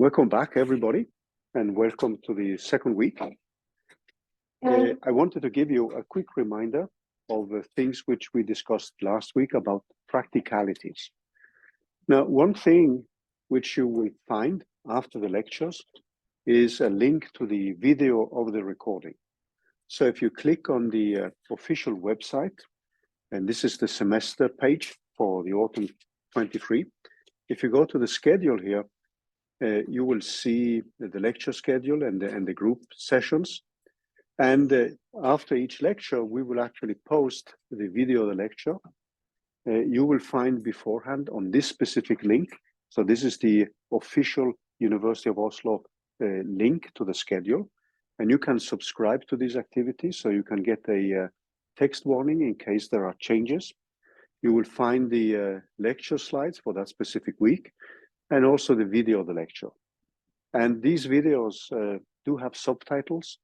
Welcome back, everybody, and welcome to the second week. I wanted to give you a quick reminder of the things which we discussed last week about practicalities. Now, one thing which you will find after the lectures is a link to the video of the recording. So if you click on the official website, and this is the semester page for the autumn 23, if you go to the schedule here, you will see the lecture schedule and the group sessions. And after each lecture, we will actually post the video of the lecture. You will find beforehand on this specific link. So this is the official University of Oslo link to the schedule. And you can subscribe to these activities so you can get a text warning in case there are changes. You will find the lecture slides for that specific week, and also the video of the lecture. And these videos do have subtitles.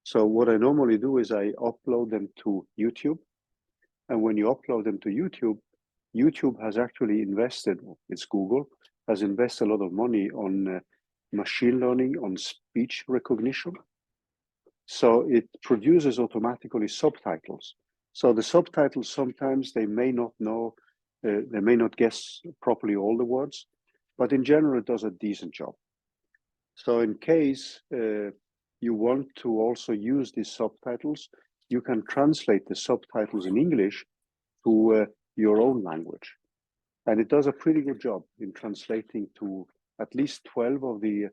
So what I normally do is I upload them to YouTube. And when you upload them to YouTube, YouTube has actually invested, it's Google, has invested a lot of money on machine learning, on speech recognition. So it produces automatically subtitles. So the subtitles, sometimes they may not know, they may not guess properly all the words, but in general, it does a decent job. So in case you want to also use these subtitles, you can translate the subtitles in English to your own language. And it does a pretty good job in translating to at least 12 of the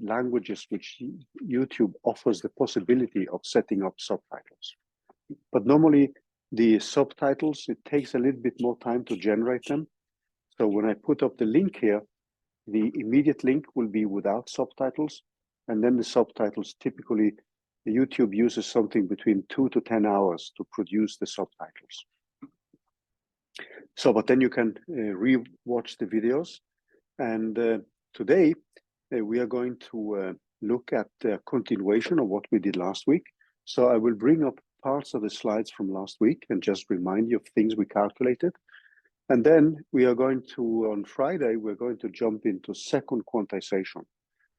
languages which YouTube offers the possibility of setting up subtitles. But normally, the subtitles, it takes a little bit more time to generate them. So when I put up the link here, the immediate link will be without subtitles, and then the subtitles, typically, YouTube uses something between 2 to 10 hours to produce the subtitles. So, but then you can re-watch the videos. And today, we are going to look at the continuation of what we did last week. So I will bring up parts of the slides from last week and just remind you of things we calculated. And then we are going to, on Friday, we're going to jump into second quantization,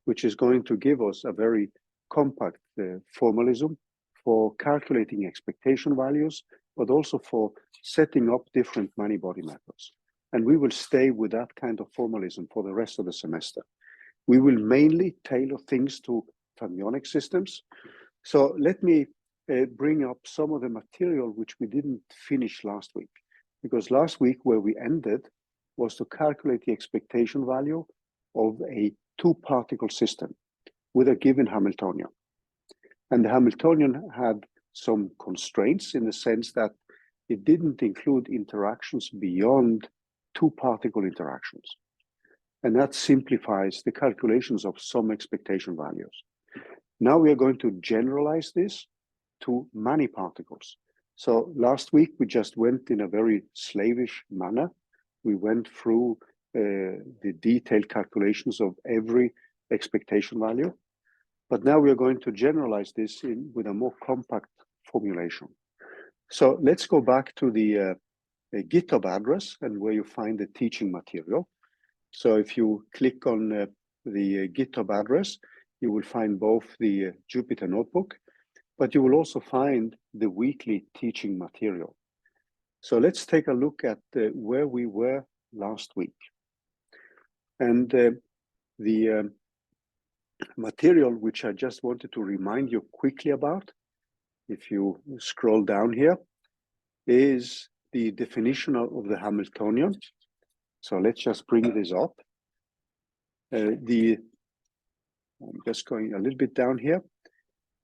which is going to give us a very compact formalism for calculating expectation values, but also for setting up different many-body methods. And we will stay with that kind of formalism for the rest of the semester. We will mainly tailor things to fermionic systems. So let me bring up some of the material which we didn't finish last week. Because last week where we ended was to calculate the expectation value of a two-particle system with a given Hamiltonian. And the Hamiltonian had some constraints in the sense that it didn't include interactions beyond two-particle interactions. And that simplifies the calculations of some expectation values. Now we are going to generalize this to many particles. So last week, we just went in a very slavish manner. We went through the detailed calculations of every expectation value. But now we are going to generalize this with a more compact formulation. So let's go back to the GitHub address and where you find the teaching material. So if you click on the GitHub address, you will find both the Jupyter Notebook, but you will also find the weekly teaching material. So let's take a look at where we were last week. And the material which I just wanted to remind you quickly about, if you scroll down here, is the definition of the Hamiltonian. So let's just bring this up. I'm just going a little bit down here.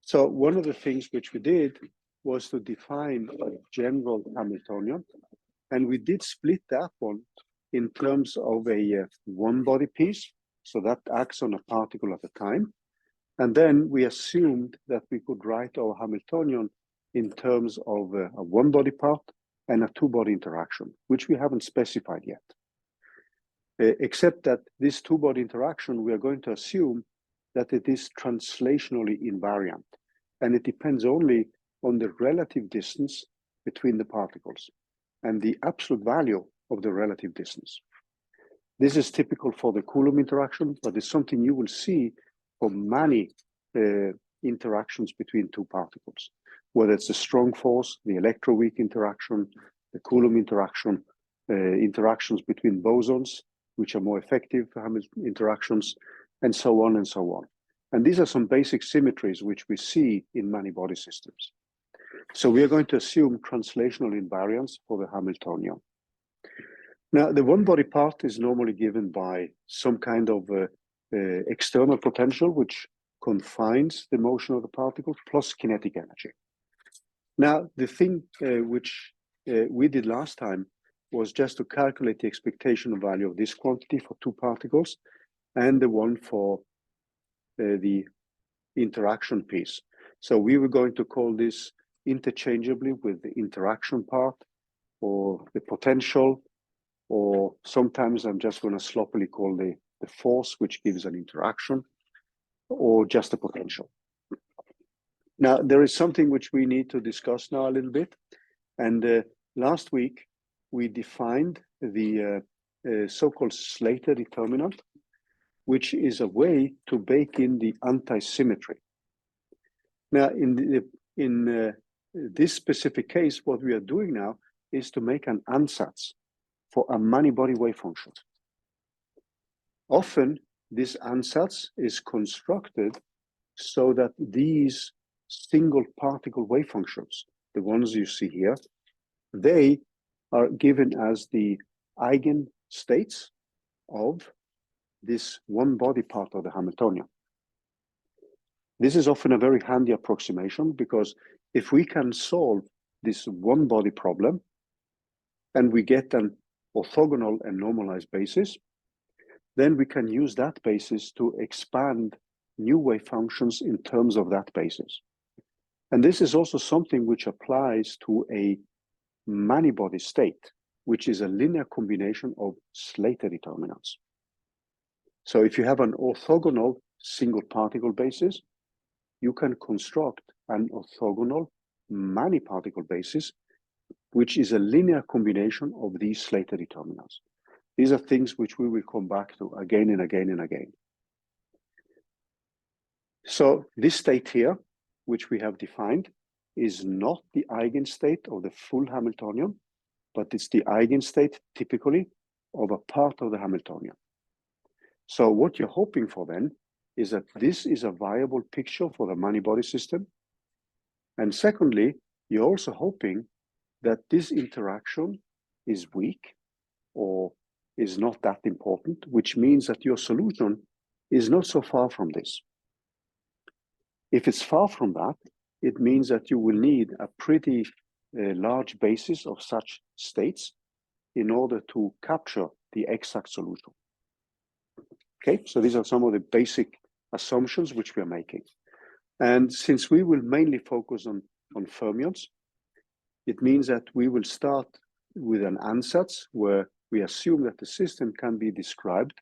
So one of the things which we did was to define a general Hamiltonian, and we did split that one in terms of a one-body piece, so that acts on a particle at a time. And then we assumed that we could write our Hamiltonian in terms of a one-body part and a two-body interaction, which we haven't specified yet. Except that this two-body interaction, we are going to assume that it is translationally invariant, and it depends only on the relative distance between the particles and the absolute value of the relative distance. This is typical for the Coulomb interaction, but it's something you will see for many interactions between two particles, whether it's a strong force, the electroweak interaction, the Coulomb interaction, interactions between bosons, which are more effective interactions, and so on and so on. And these are some basic symmetries which we see in many body systems. So we are going to assume translational invariance for the Hamiltonian. Now, the one-body part is normally given by some kind of external potential, which confines the motion of the particle, plus kinetic energy. Now, the thing which we did last time was just to calculate the expectation value of this quantity for two particles and the one for the interaction piece. So we were going to call this interchangeably with the interaction part or the potential, or sometimes I'm just going to sloppily call the force, which gives an interaction, or just a potential. Now, there is something which we need to discuss now a little bit. And last week, we defined the so-called Slater determinant, which is a way to bake in the antisymmetry. Now, in this specific case, what we are doing now is to make an ansatz for a many-body wave function. Often, this ansatz is constructed so that these single particle wave functions, the ones you see here, they are given as the eigenstates of this one-body part of the Hamiltonian. This is often a very handy approximation, because if we can solve this one-body problem and we get an orthogonal and normalized basis, then we can use that basis to expand new wave functions in terms of that basis. And this is also something which applies to a many-body state, which is a linear combination of Slater determinants. So if you have an orthogonal single particle basis, you can construct an orthogonal many-particle basis, which is a linear combination of these Slater determinants. These are things which we will come back to again and again and again. So this state here, which we have defined, is not the eigenstate of the full Hamiltonian, but it's the eigenstate typically of a part of the Hamiltonian. So what you're hoping for then is that this is a viable picture for the many-body system. And secondly, you're also hoping that this interaction is weak or is not that important, which means that your solution is not so far from this. If it's far from that, it means that you will need a pretty large basis of such states in order to capture the exact solution. Okay, so these are some of the basic assumptions which we are making. And since we will mainly focus on fermions, it means that we will start with an ansatz where we assume that the system can be described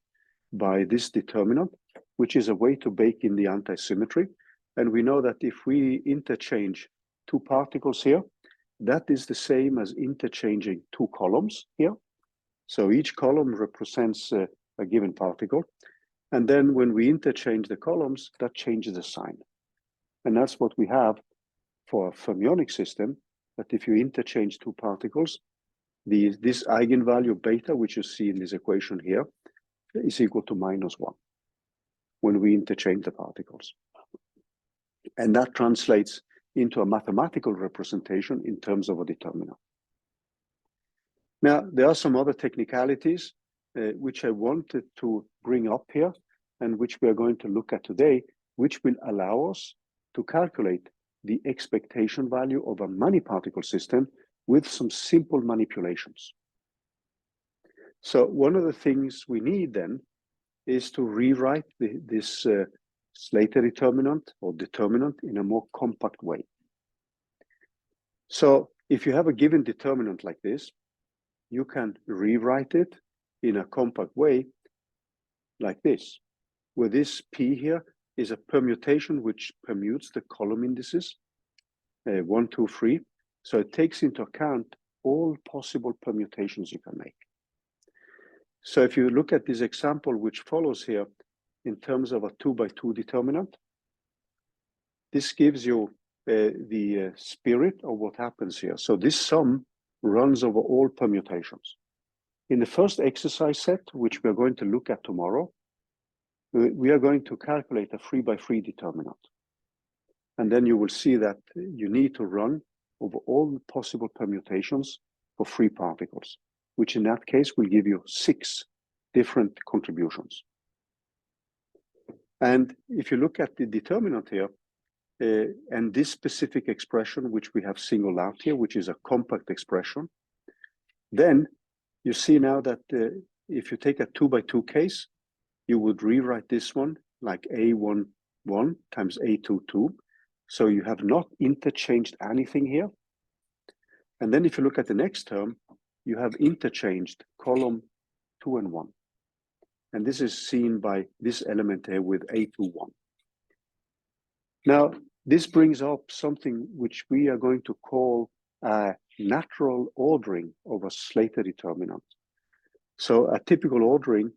by this determinant, which is a way to bake in the antisymmetry. And we know that if we interchange two particles here, that is the same as interchanging two columns here. So each column represents a given particle. And then when we interchange the columns, that changes the sign. And that's what we have for a fermionic system, that if you interchange two particles, this eigenvalue beta, which you see in this equation here, is equal to -1 when we interchange the particles. And that translates into a mathematical representation in terms of a determinant. Now, there are some other technicalities which I wanted to bring up here and which we are going to look at today, which will allow us to calculate the expectation value of a many-particle system with some simple manipulations. So one of the things we need then is to rewrite this Slater determinant or determinant in a more compact way. So if you have a given determinant like this, you can rewrite it in a compact way like this, where this P here is a permutation which permutes the column indices, 1, 2, 3. So it takes into account all possible permutations you can make. So if you look at this example which follows here in terms of a 2x2 determinant, this gives you the spirit of what happens here. So this sum runs over all permutations. In the first exercise set, which we're going to look at tomorrow, we are going to calculate a 3x3 determinant. And then you will see that you need to run over all the possible permutations for 3 particles, which in that case will give you 6 different contributions. And if you look at the determinant here, and this specific expression, which we have singled out here, which is a compact expression, then you see now that if you take a 2x2 case, you would rewrite this one like A11 times A22. So you have not interchanged anything here. And then if you look at the next term, you have interchanged column 2 and 1. And this is seen by this element here with A21. Now, this brings up something which we are going to call a natural ordering of a Slater determinant. So a typical ordering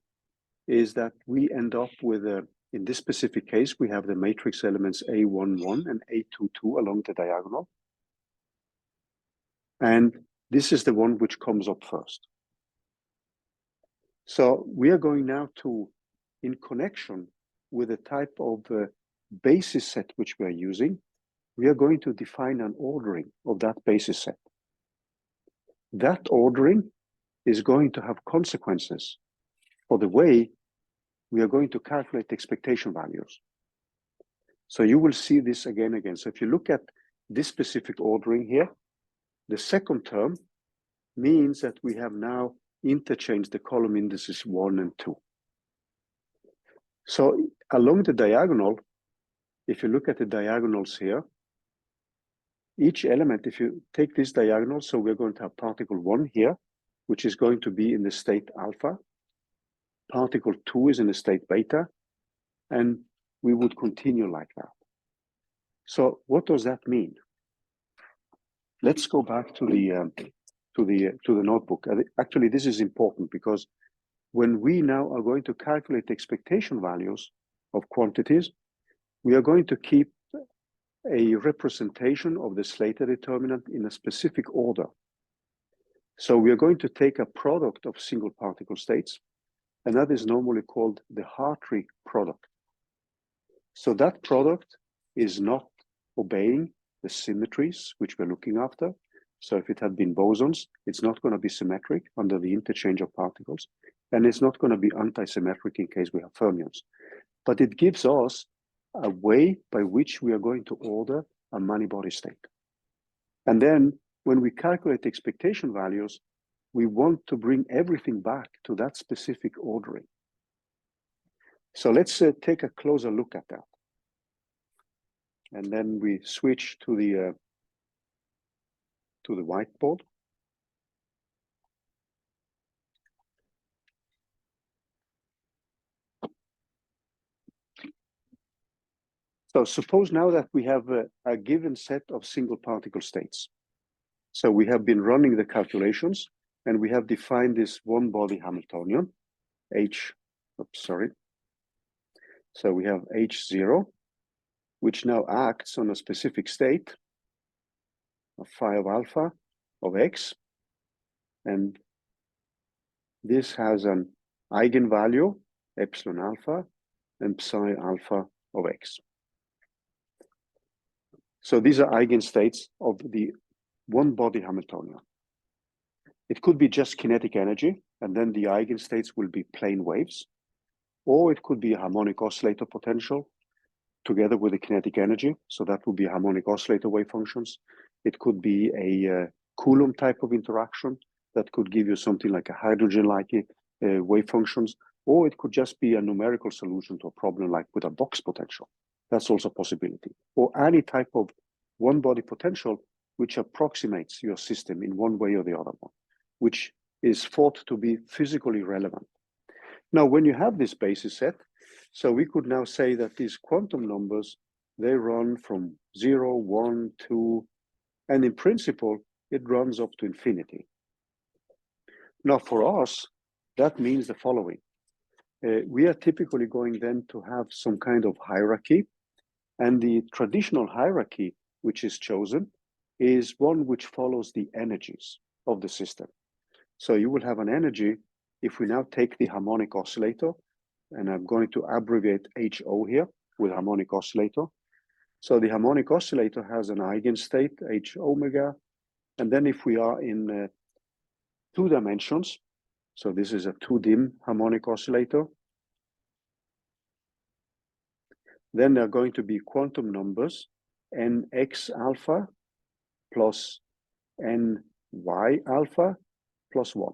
is that we end up with in this specific case, we have the matrix elements A11 and A22 along the diagonal. And this is the one which comes up first. So we are going now to, in connection with the type of basis set which we are using, we are going to define an ordering of that basis set. That ordering is going to have consequences for the way we are going to calculate expectation values. So you will see this again. So if you look at this specific ordering here, the second term means that we have now interchanged the column indices 1 and 2. So along the diagonal, if you look at the diagonals here, each element, if you take this diagonal, so we're going to have particle 1 here, which is going to be in the state alpha. Particle 2 is in the state beta, and we would continue like that. So what does that mean? Let's go back to the notebook. Actually, this is important because when we now are going to calculate expectation values of quantities, we are going to keep a representation of the Slater determinant in a specific order. So we are going to take a product of single particle states, and that is normally called the Heartrate product. So that product is not obeying the symmetries which we're looking after. So if it had been bosons, it's not going to be symmetric under the interchange of particles, and it's not going to be antisymmetric in case we have fermions. But it gives us a way by which we are going to order a many-body state. And then when we calculate expectation values, we want to bring everything back to that specific ordering. So let's take a closer look at that. And then we switch to the whiteboard. So suppose now that we have a given set of single particle states. So we have been running the calculations and we have defined this one body Hamiltonian, So we have H0, which now acts on a specific state of phi of alpha of x. And this has an eigenvalue, epsilon alpha, and psi alpha of x. So these are eigenstates of the one body Hamiltonian. It could be just kinetic energy, and then the eigenstates will be plane waves, or it could be a harmonic oscillator potential together with the kinetic energy. So that would be harmonic oscillator wave functions. It could be a Coulomb type of interaction that could give you something like a hydrogen-like wave functions, or it could just be a numerical solution to a problem like with a box potential. That's also a possibility. Or any type of one-body potential which approximates your system in one way or the other one, which is thought to be physically relevant. Now, when you have this basis set, so we could now say that these quantum numbers, they run from 0, 1, 2, and in principle, it runs up to infinity. Now, for us, that means the following. We are typically going then to have some kind of hierarchy, and the traditional hierarchy which is chosen is one which follows the energies of the system. So you will have an energy, if we now take the harmonic oscillator, and I'm going to abbreviate HO here with harmonic oscillator. So the harmonic oscillator has an eigenstate, H omega, and then if we are in 2 dimensions, so this is a 2-dim harmonic oscillator, then there are going to be quantum numbers nx alpha plus ny alpha plus 1.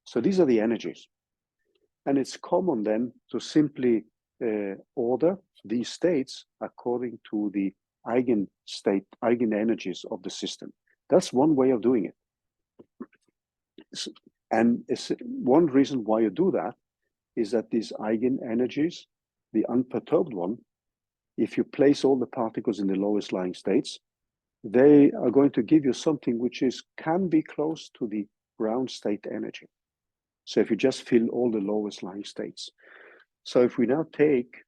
So these are the energies. And it's common then to simply order these states according to the eigenenergies of the system. That's one way of doing it. And one reason why you do that is that these eigenenergies, the unperturbed one, if you place all the particles in the lowest lying states, they are going to give you something which can be close to the ground state energy. So if you just fill all the lowest lying states. So if we now take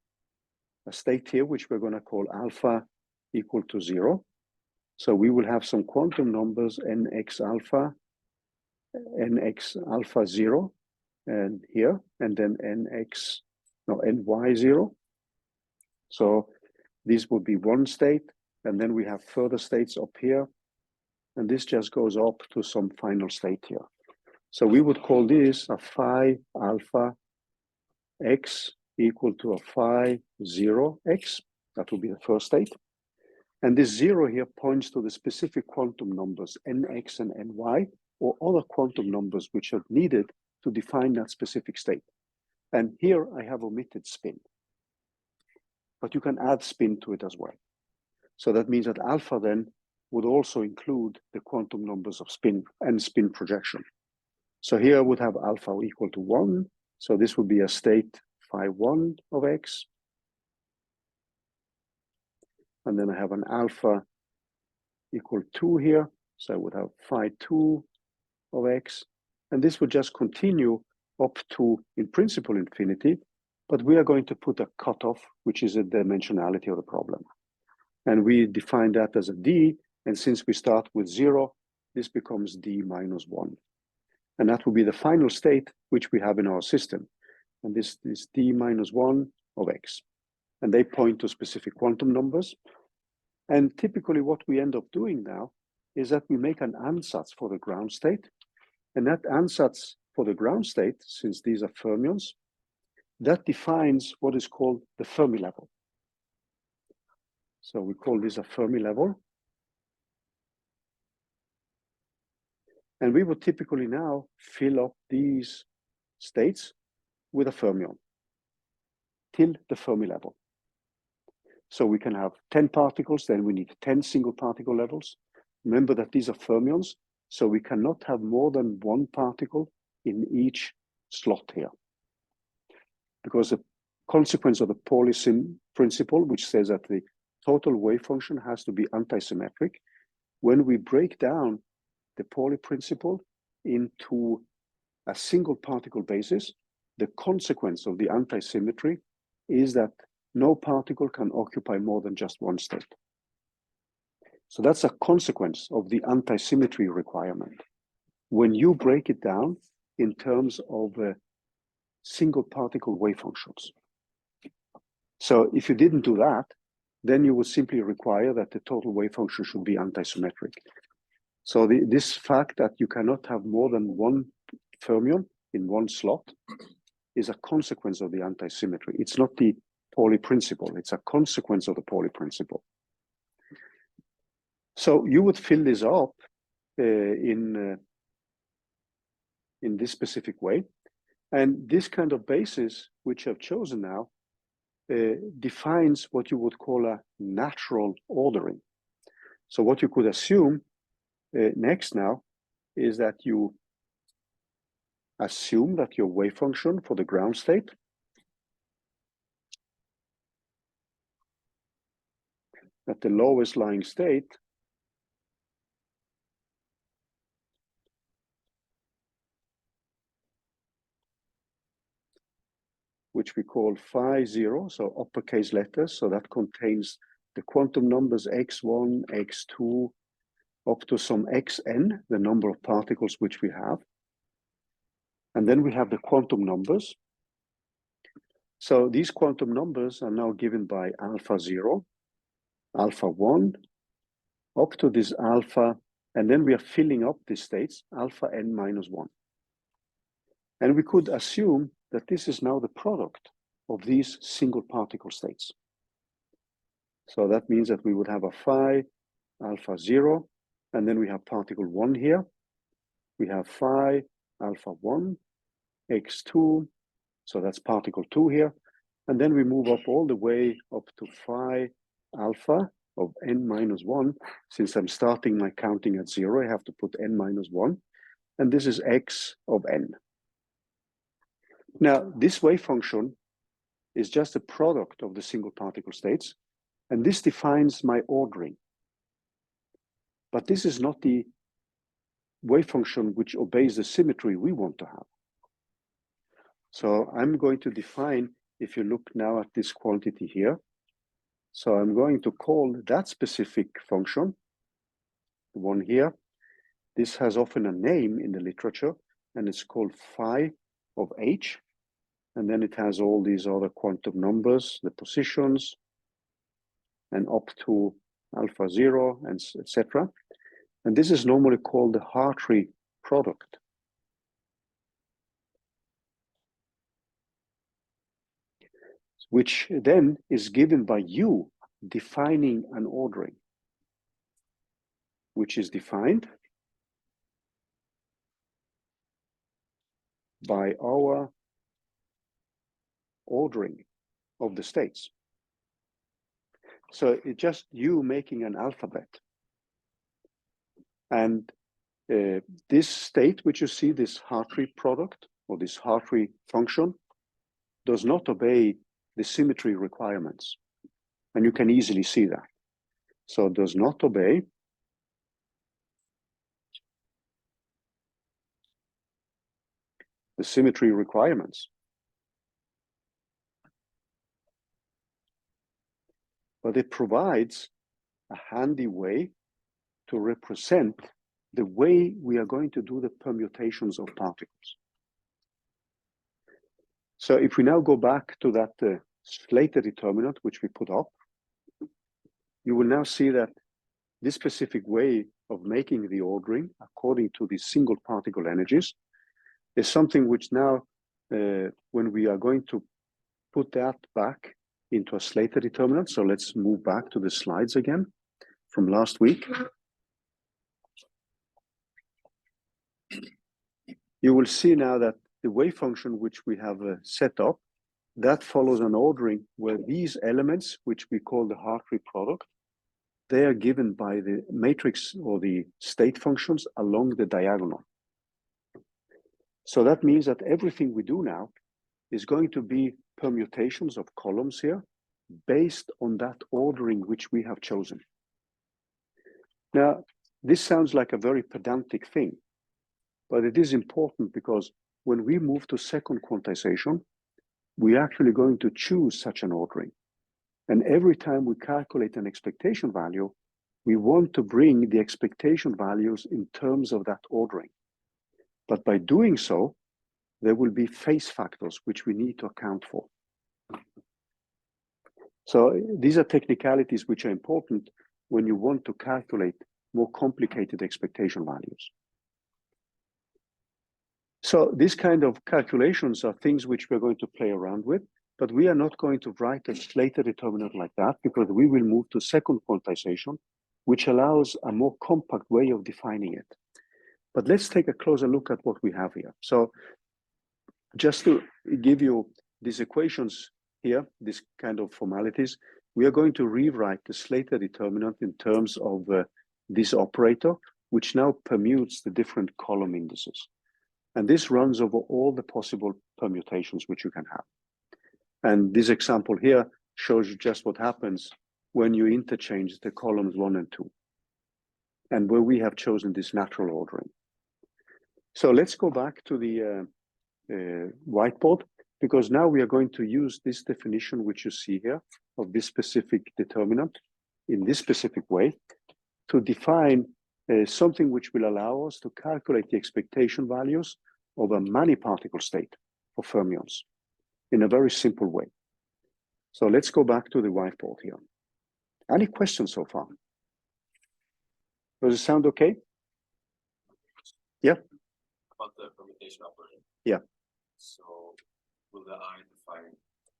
a state here, which we're going to call alpha equal to 0, so we will have some quantum numbers nx alpha 0, and here, and then ny 0. So these would be one state, and then we have further states up here, and this just goes up to some final state here. So we would call this a phi alpha x equal to a phi 0x. That would be the first state. And this 0 here points to the specific quantum numbers nx and ny, or other quantum numbers which are needed to define that specific state. And here I have omitted spin. But you can add spin to it as well. So that means that alpha then would also include the quantum numbers of spin and spin projection. So here I would have alpha equal to 1. So this would be a state phi 1 of x. And then I have an alpha equal 2 here. So I would have phi 2 of x. And this would just continue up to, in principle, infinity. But we are going to put a cutoff, which is a dimensionality of the problem. And we define that as a d. And since we start with 0, this becomes d minus 1. And that will be the final state which we have in our system. And this is d minus 1 of x. And they point to specific quantum numbers. And typically what we end up doing now is that we make an ansatz for the ground state. And that ansatz for the ground state, since these are fermions, that defines what is called the Fermi level. So we call this a Fermi level. And we would typically now fill up these states with a fermion till the Fermi level. So we can have 10 particles, then we need 10 single particle levels. Remember that these are fermions, so we cannot have more than one particle in each slot here. Because the consequence of the Pauly principle, which says that the total wave function has to be antisymmetric, when we break down the Pauly principle into a single particle basis, the consequence of the antisymmetry is that no particle can occupy more than just one state. So that's a consequence of the antisymmetry requirement. When you break it down in terms of single particle wave functions. So if you didn't do that, then you would simply require that the total wave function should be antisymmetric. So this fact that you cannot have more than one fermion in one slot is a consequence of the antisymmetry. It's not the Pauly principle, it's a consequence of the Pauly principle. So you would fill this up in this specific way. And this kind of basis, which I've chosen now, defines what you would call a natural ordering. So what you could assume next now is that you assume that your wave function for the ground state at the lowest lying state which we call phi 0, so uppercase letters. So that contains the quantum numbers x1, x2, up to some xn, the number of particles which we have. And then we have the quantum numbers. So these quantum numbers are now given by alpha 0, alpha 1, up to this alpha, and then we are filling up these states, alpha n minus 1. And we could assume that this is now the product of these single particle states. So that means that we would have a phi alpha 0, and then we have particle 1 here. We have phi alpha 1, x2, so that's particle 2 here. And then we move up all the way up to phi alpha of n minus 1. Since I'm starting my counting at 0, I have to put n minus 1. And this is x of n. Now, this wave function is just a product of the single particle states. And this defines my ordering. But this is not the wave function which obeys the symmetry we want to have. So I'm going to define, if you look now at this quantity here, so I'm going to call that specific function, the one here. This has often a name in the literature, and it's called phi of h. And then it has all these other quantum numbers, the positions, and up to alpha 0, and etc. And this is normally called the Heartrate product. Which then is given by you defining an ordering, which is defined by our ordering of the states. So it's just you making an alphabet. And this state, which you see, this Heartrate product, or this Heartrate function, does not obey the symmetry requirements. And you can easily see that. So it does not obey the symmetry requirements. But it provides a handy way to represent the way we are going to do the permutations of particles. So if we now go back to that Slater determinant, which we put up, you will now see that this specific way of making the ordering according to the single particle energies is something which now, when we are going to put that back into a Slater determinant, so let's move back to the slides again from last week. You will see now that the wave function which we have set up, that follows an ordering where these elements, which we call the Heartrate product, they are given by the matrix or the state functions along the diagonal. So that means that everything we do now is going to be permutations of columns here based on that ordering which we have chosen. Now, this sounds like a very pedantic thing, but it is important because when we move to second quantization, we're actually going to choose such an ordering. And every time we calculate an expectation value, we want to bring the expectation values in terms of that ordering. But by doing so, there will be phase factors which we need to account for. So these are technicalities which are important when you want to calculate more complicated expectation values. So these kind of calculations are things which we're going to play around with, but we are not going to write a Slater determinant like that because we will move to second quantization, which allows a more compact way of defining it. But let's take a closer look at what we have here. So just to give you these equations here, these kind of formalities, we are going to rewrite the Slater determinant in terms of this operator, which now permutes the different column indices. And this runs over all the possible permutations which you can have. And this example here shows you just what happens when you interchange the columns 1 and 2, and where we have chosen this natural ordering. So let's go back to the whiteboard. because now we are going to use this definition, which you see here, of this specific determinant in this specific way to define something which will allow us to calculate the expectation values of a many-particle state for fermions in a very simple way. So let's go back to the whiteboard here. Any questions so far? Does it sound okay? Yeah. About the permutation operator. Yeah. So will the I define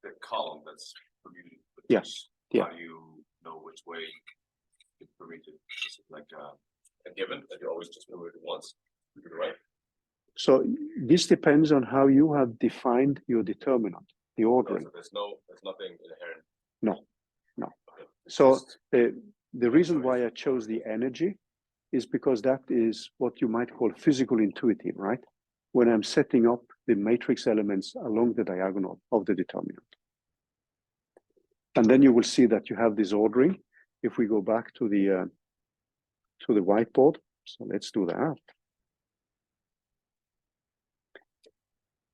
the column that's permuted? Yes. Yeah. How do you know which way it's permuted? Is it like a given that you always just permute it once? Right. So this depends on how you have defined your determinant, the ordering. So there's nothing inherent. No. Okay. So the reason why I chose the energy is because that is what you might call physical intuitive, right? When I'm setting up the matrix elements along the diagonal of the determinant. And then you will see that you have this ordering. If we go back to the whiteboard, so let's do that.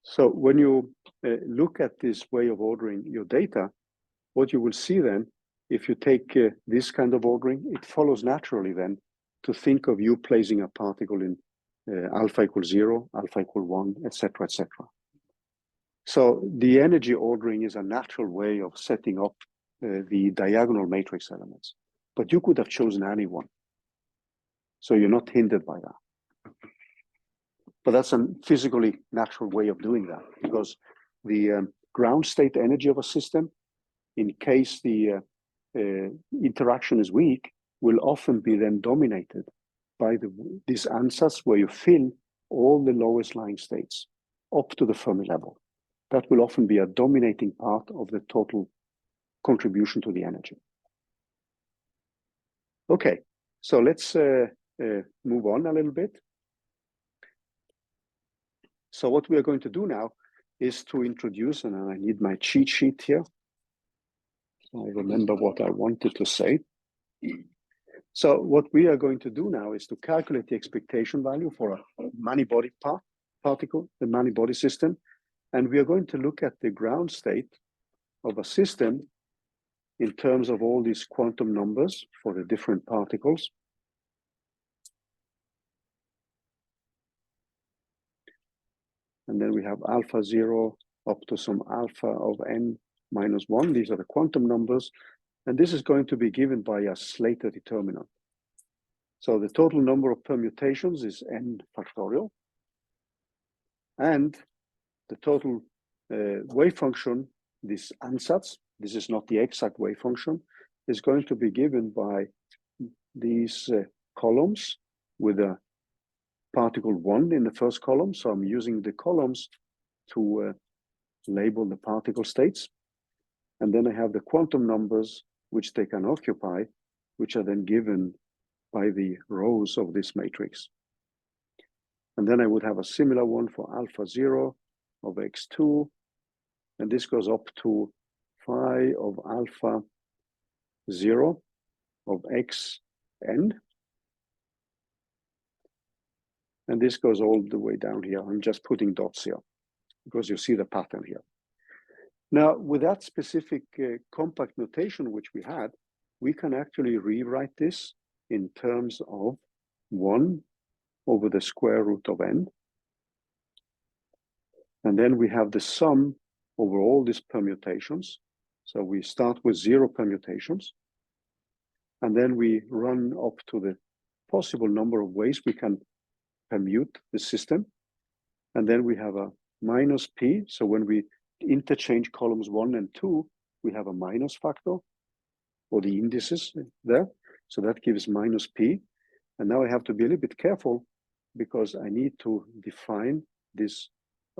So when you look at this way of ordering your data, what you will see then, if you take this kind of ordering, it follows naturally then to think of you placing a particle in alpha equals 0, alpha equal 1, etc., etc. So the energy ordering is a natural way of setting up the diagonal matrix elements, but you could have chosen any one. So you're not hindered by that. But that's a physically natural way of doing that, because the ground state energy of a system, in case the interaction is weak, will often be then dominated by this ansatz where you fill all the lowest lying states up to the Fermi level. That will often be a dominating part of the total contribution to the energy. Okay, so let's move on a little bit. So what we are going to do now is to introduce, and I need my cheat sheet here. I remember what I wanted to say. So what we are going to do now is to calculate the expectation value for a many-body particle, the many-body system. And we are going to look at the ground state of a system in terms of all these quantum numbers for the different particles. And then we have alpha 0 up to some alpha of n minus 1. These are the quantum numbers. And this is going to be given by a Slater determinant. So the total number of permutations is n factorial. And the total wave function, this ansatz, this is not the exact wave function, is going to be given by these columns with a particle 1 in the first column. So I'm using the columns to label the particle states. And then I have the quantum numbers which they can occupy, which are then given by the rows of this matrix. And then I would have a similar one for alpha 0 of x2. And this goes up to phi of alpha 0 of xn. And this goes all the way down here. I'm just putting dots here because you see the pattern here. Now, with that specific compact notation which we had, we can actually rewrite this in terms of 1 over the square root of n. And then we have the sum over all these permutations. So we start with 0 permutations. And then we run up to the possible number of ways we can permute the system. And then we have a minus p. So when we interchange columns 1 and 2, we have a minus factor, or the indices there. So that gives minus p. And now I have to be a little bit careful because I need to define this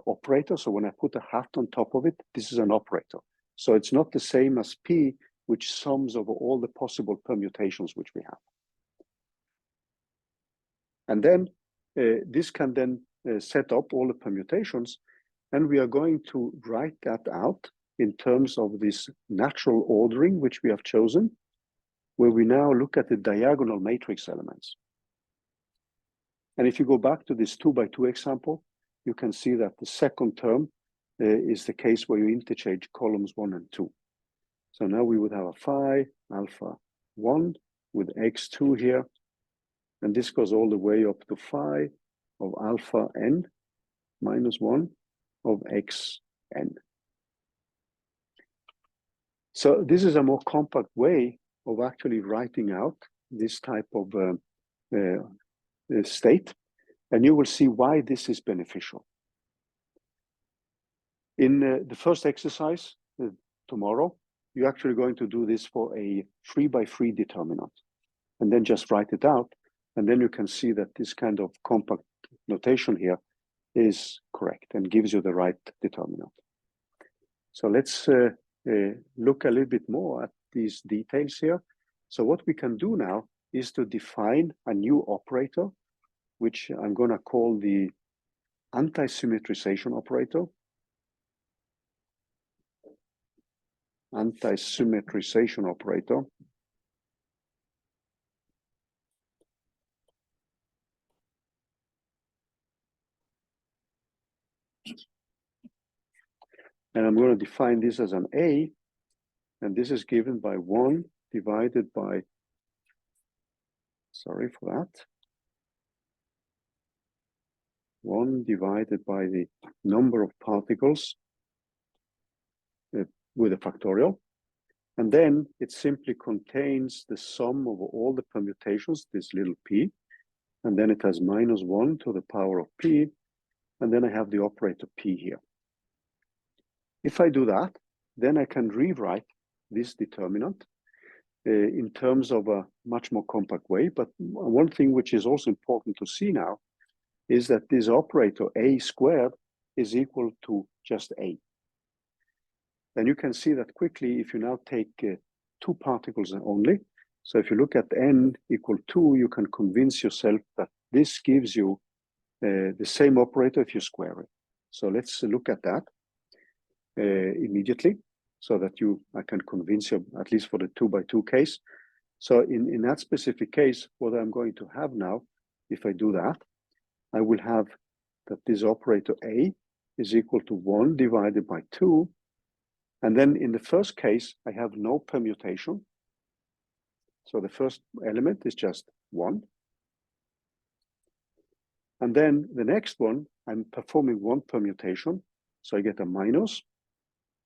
operator. So when I put a hat on top of it, this is an operator. So it's not the same as p, which sums over all the possible permutations which we have. And then this can then set up all the permutations. And we are going to write that out in terms of this natural ordering, which we have chosen, where we now look at the diagonal matrix elements. And if you go back to this 2 by 2 example, you can see that the second term is the case where you interchange columns 1 and 2. So now we would have a phi alpha 1 with x2 here, and this goes all the way up to phi of alpha n minus 1 of xn. So this is a more compact way of actually writing out this type of state, and you will see why this is beneficial. In the first exercise tomorrow, you're actually going to do this for a 3x3 determinant, and then just write it out, and then you can see that this kind of compact notation here is correct and gives you the right determinant. So let's look a little bit more at these details here. So what we can do now is to define a new operator, which I'm going to call the antisymmetrization operator. Antisymmetrization operator. And I'm going to define this as an A, and this is given by 1 divided by, sorry for that, 1 divided by the number of particles with a factorial. And then it simply contains the sum of all the permutations, this little p, and then it has minus 1 to the power of p, and then I have the operator p here. If I do that, then I can rewrite this determinant in terms of a much more compact way. But one thing which is also important to see now is that this operator a squared is equal to just a. And you can see that quickly if you now take 2 particles only. So if you look at n equal 2, you can convince yourself that this gives you the same operator if you square it. So let's look at that immediately, so that I can convince you, at least for the 2x2 case. So in that specific case, what I'm going to have now, if I do that, I will have that this operator a is equal to 1 divided by 2. And then in the first case, I have no permutation. So the first element is just 1. And then the next one, I'm performing 1 permutation. So I get a minus.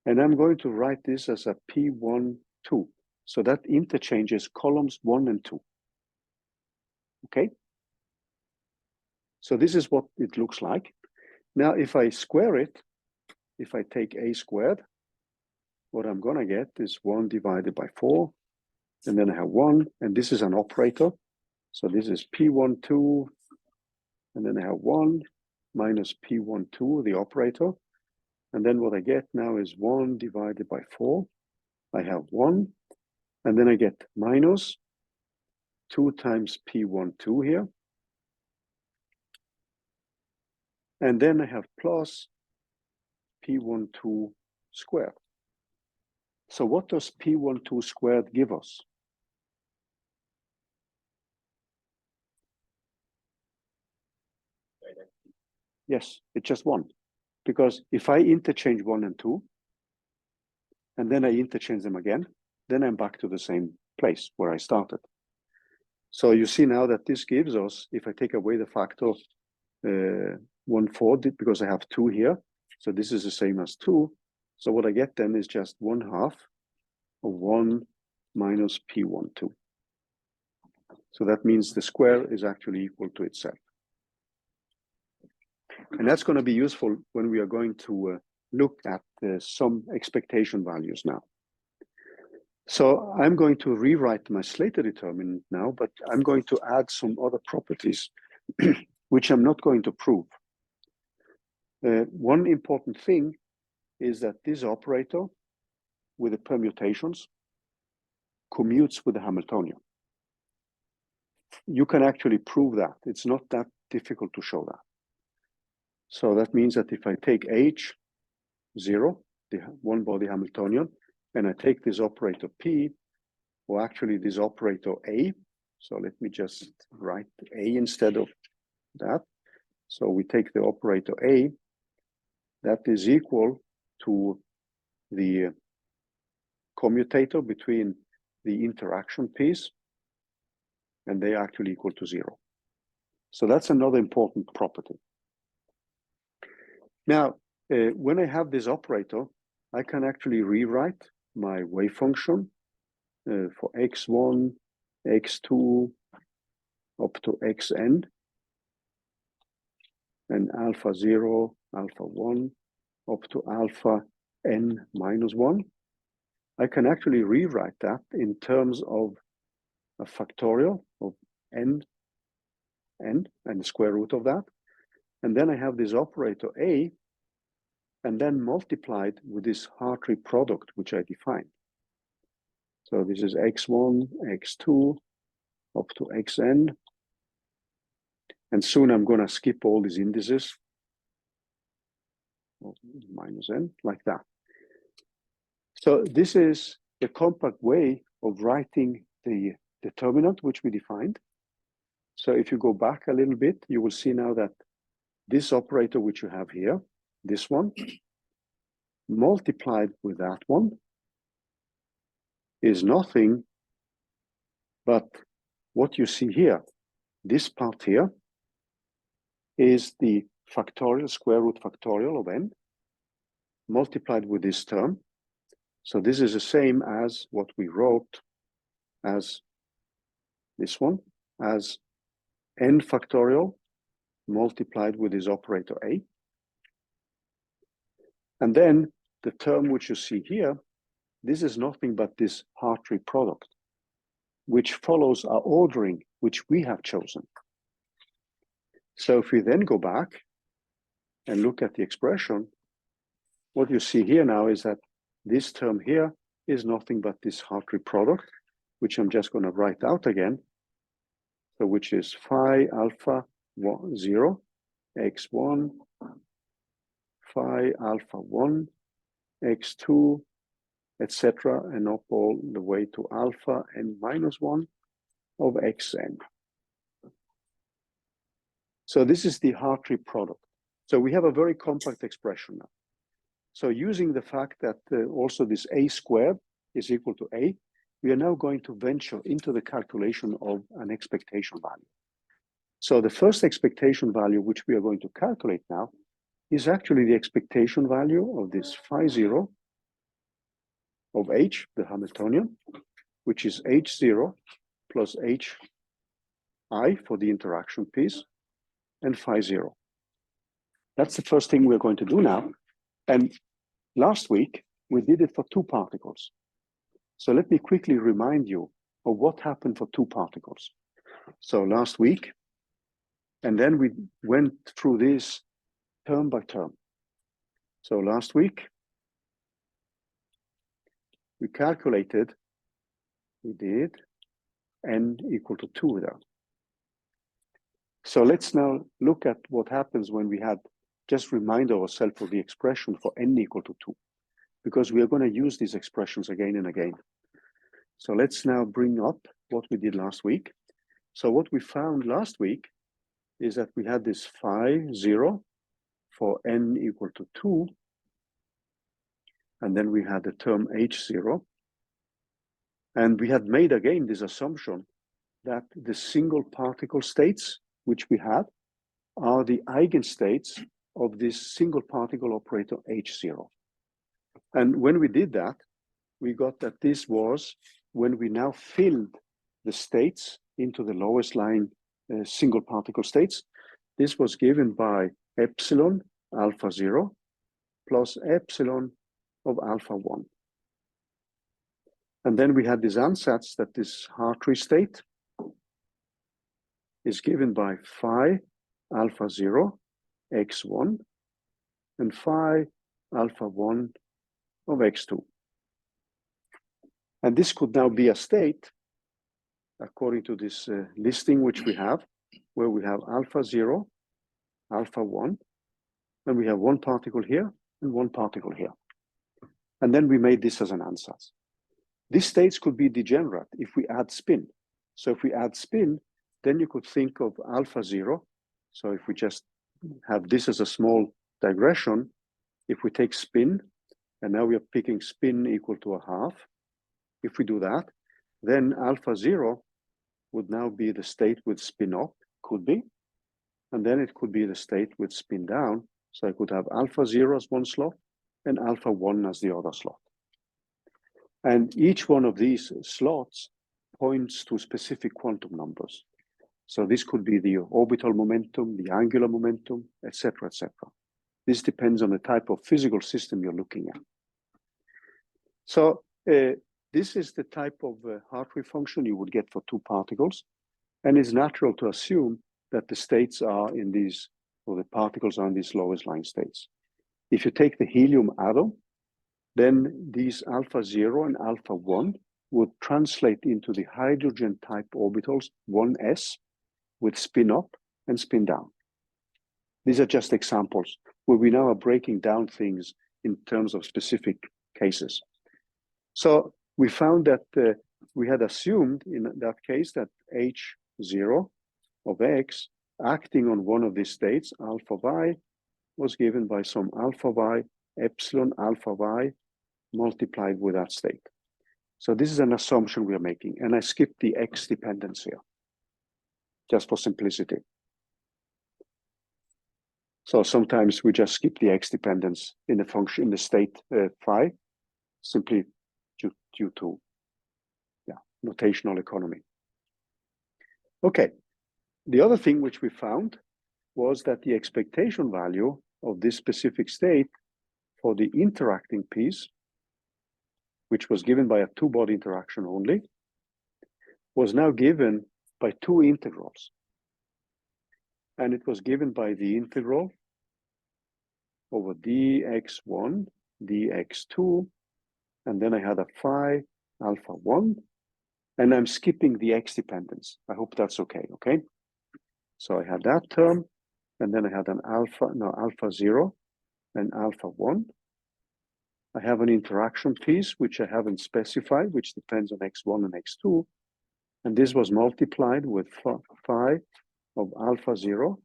And I'm going to write this as a P1, 2. So that interchanges columns 1 and 2. Okay? So this is what it looks like. Now, if I square it, if I take a squared, what I'm going to get is 1 divided by 4. And then I have 1. And this is an operator. So this is P1, 2. And then I have 1 minus P1, 2, the operator. And then what I get now is 1 divided by 4. I have 1. And then I get minus 2 times P1, 2 here. And then I have plus P1, 2 squared. So what does P1, 2 squared give us? Yes, it's just 1. Because if I interchange 1 and 2, and then I interchange them again, then I'm back to the same place where I started. So you see now that this gives us, if I take away the factor 1/4, because I have 2 here, so this is the same as 2. So what I get then is just 1/2 of 1 minus P1, 2. So that means the square is actually equal to itself. And that's going to be useful when we are going to look at some expectation values now. So I'm going to rewrite my Slater determinant now, but I'm going to add some other properties, which I'm not going to prove. One important thing is that this operator with the permutations commutes with the Hamiltonian. You can actually prove that. It's not that difficult to show that. So that means that if I take H, 0, the one-body Hamiltonian, and I take this operator P, or actually this operator A, so let me just write A instead of that. So we take the operator A, that is equal to the commutator between the interaction piece, and they are actually equal to 0. So that's another important property. Now, when I have this operator, I can actually rewrite my wave function for x1, x2, up to xn, and alpha 0, alpha 1, up to alpha n minus 1. I can actually rewrite that in terms of a factorial of n, and the square root of that. And then I have this operator a, and then multiplied with this Heartrate product, which I defined. So this is x1, x2, up to xn. And soon I'm going to skip all these indices, minus n, like that. So this is the compact way of writing the determinant, which we defined. So if you go back a little bit, you will see now that this operator, which you have here, this one, multiplied with that one, is nothing but what you see here. This part here is the factorial, square root factorial of n, multiplied with this term. So this is the same as what we wrote as this one, as n factorial multiplied with this operator a. And then the term which you see here, this is nothing but this Heartrate product, which follows our ordering, which we have chosen. So if we then go back and look at the expression, what you see here now is that this term here is nothing but this Heartrate product, which I'm just going to write out again. So which is phi alpha 0, x1, phi alpha 1, x2, etc., and up all the way to alpha n minus 1 of xn. So this is the Heartrate product. So we have a very compact expression now. So using the fact that also this a squared is equal to a, we are now going to venture into the calculation of an expectation value. So the first expectation value which we are going to calculate now is actually the expectation value of this phi 0 of h, the Hamiltonian, which is h0 plus hi for the interaction piece, and phi 0. That's the first thing we're going to do now. And last week, we did it for 2 particles. So let me quickly remind you of what happened for 2 particles. So last week, and then we went through this term by term. So last week, we calculated, we did n equal to 2 there. So let's now look at what happens when we had just remind ourselves of the expression for n equal to 2, because we are going to use these expressions again and again. So let's now bring up what we did last week. So what we found last week is that we had this phi 0 for n equal to 2, and then we had the term h0. And we had made again this assumption that the single particle states which we had are the eigenstates of this single particle operator h0. And when we did that, we got that this was when we now filled the states into the lowest lying single particle states. This was given by epsilon alpha 0 plus epsilon of alpha 1. And then we had this ansatz that this Heartrate state is given by phi alpha 0 x1 and phi alpha 1 of x2. And this could now be a state, according to this listing which we have, where we have alpha 0, alpha 1, and we have 1 particle here and 1 particle here. And then we made this as an ansatz. These states could be degenerate if we add spin. So if we add spin, then you could think of alpha 0. So if we just have this as a small digression, if we take spin, and now we are picking spin equal to a half, if we do that, then alpha 0 would now be the state with spin up, could be, and then it could be the state with spin down. So I could have alpha 0 as one slot and alpha 1 as the other slot. And each one of these slots points to specific quantum numbers. So this could be the orbital momentum, the angular momentum, etc., etc. This depends on the type of physical system you're looking at. So this is the type of Heartrate function you would get for two particles. And it's natural to assume that the states are in these, or the particles are in these lowest line states. If you take the helium atom, then these alpha 0 and alpha 1 would translate into the hydrogen type orbitals 1s with spin up and spin down. These are just examples where we now are breaking down things in terms of specific cases. So we found that we had assumed in that case that H0 of X acting on one of these states, alpha y, was given by some alpha y, epsilon alpha y, multiplied with that state. So this is an assumption we are making, and I skipped the X dependence here, just for simplicity. So sometimes we just skip the X dependence in the function, in the state phi, simply due to notational economy. Okay, the other thing which we found was that the expectation value of this specific state for the interacting piece, which was given by a two-body interaction only, was now given by two integrals. And it was given by the integral over dx1, dx2, and then I had a phi alpha 1, and I'm skipping the X dependence. I hope that's okay, okay? So I had that term, and then I had an alpha 0 and alpha 1. I have an interaction piece, which I haven't specified, which depends on x1 and x2. And this was multiplied with phi of alpha 0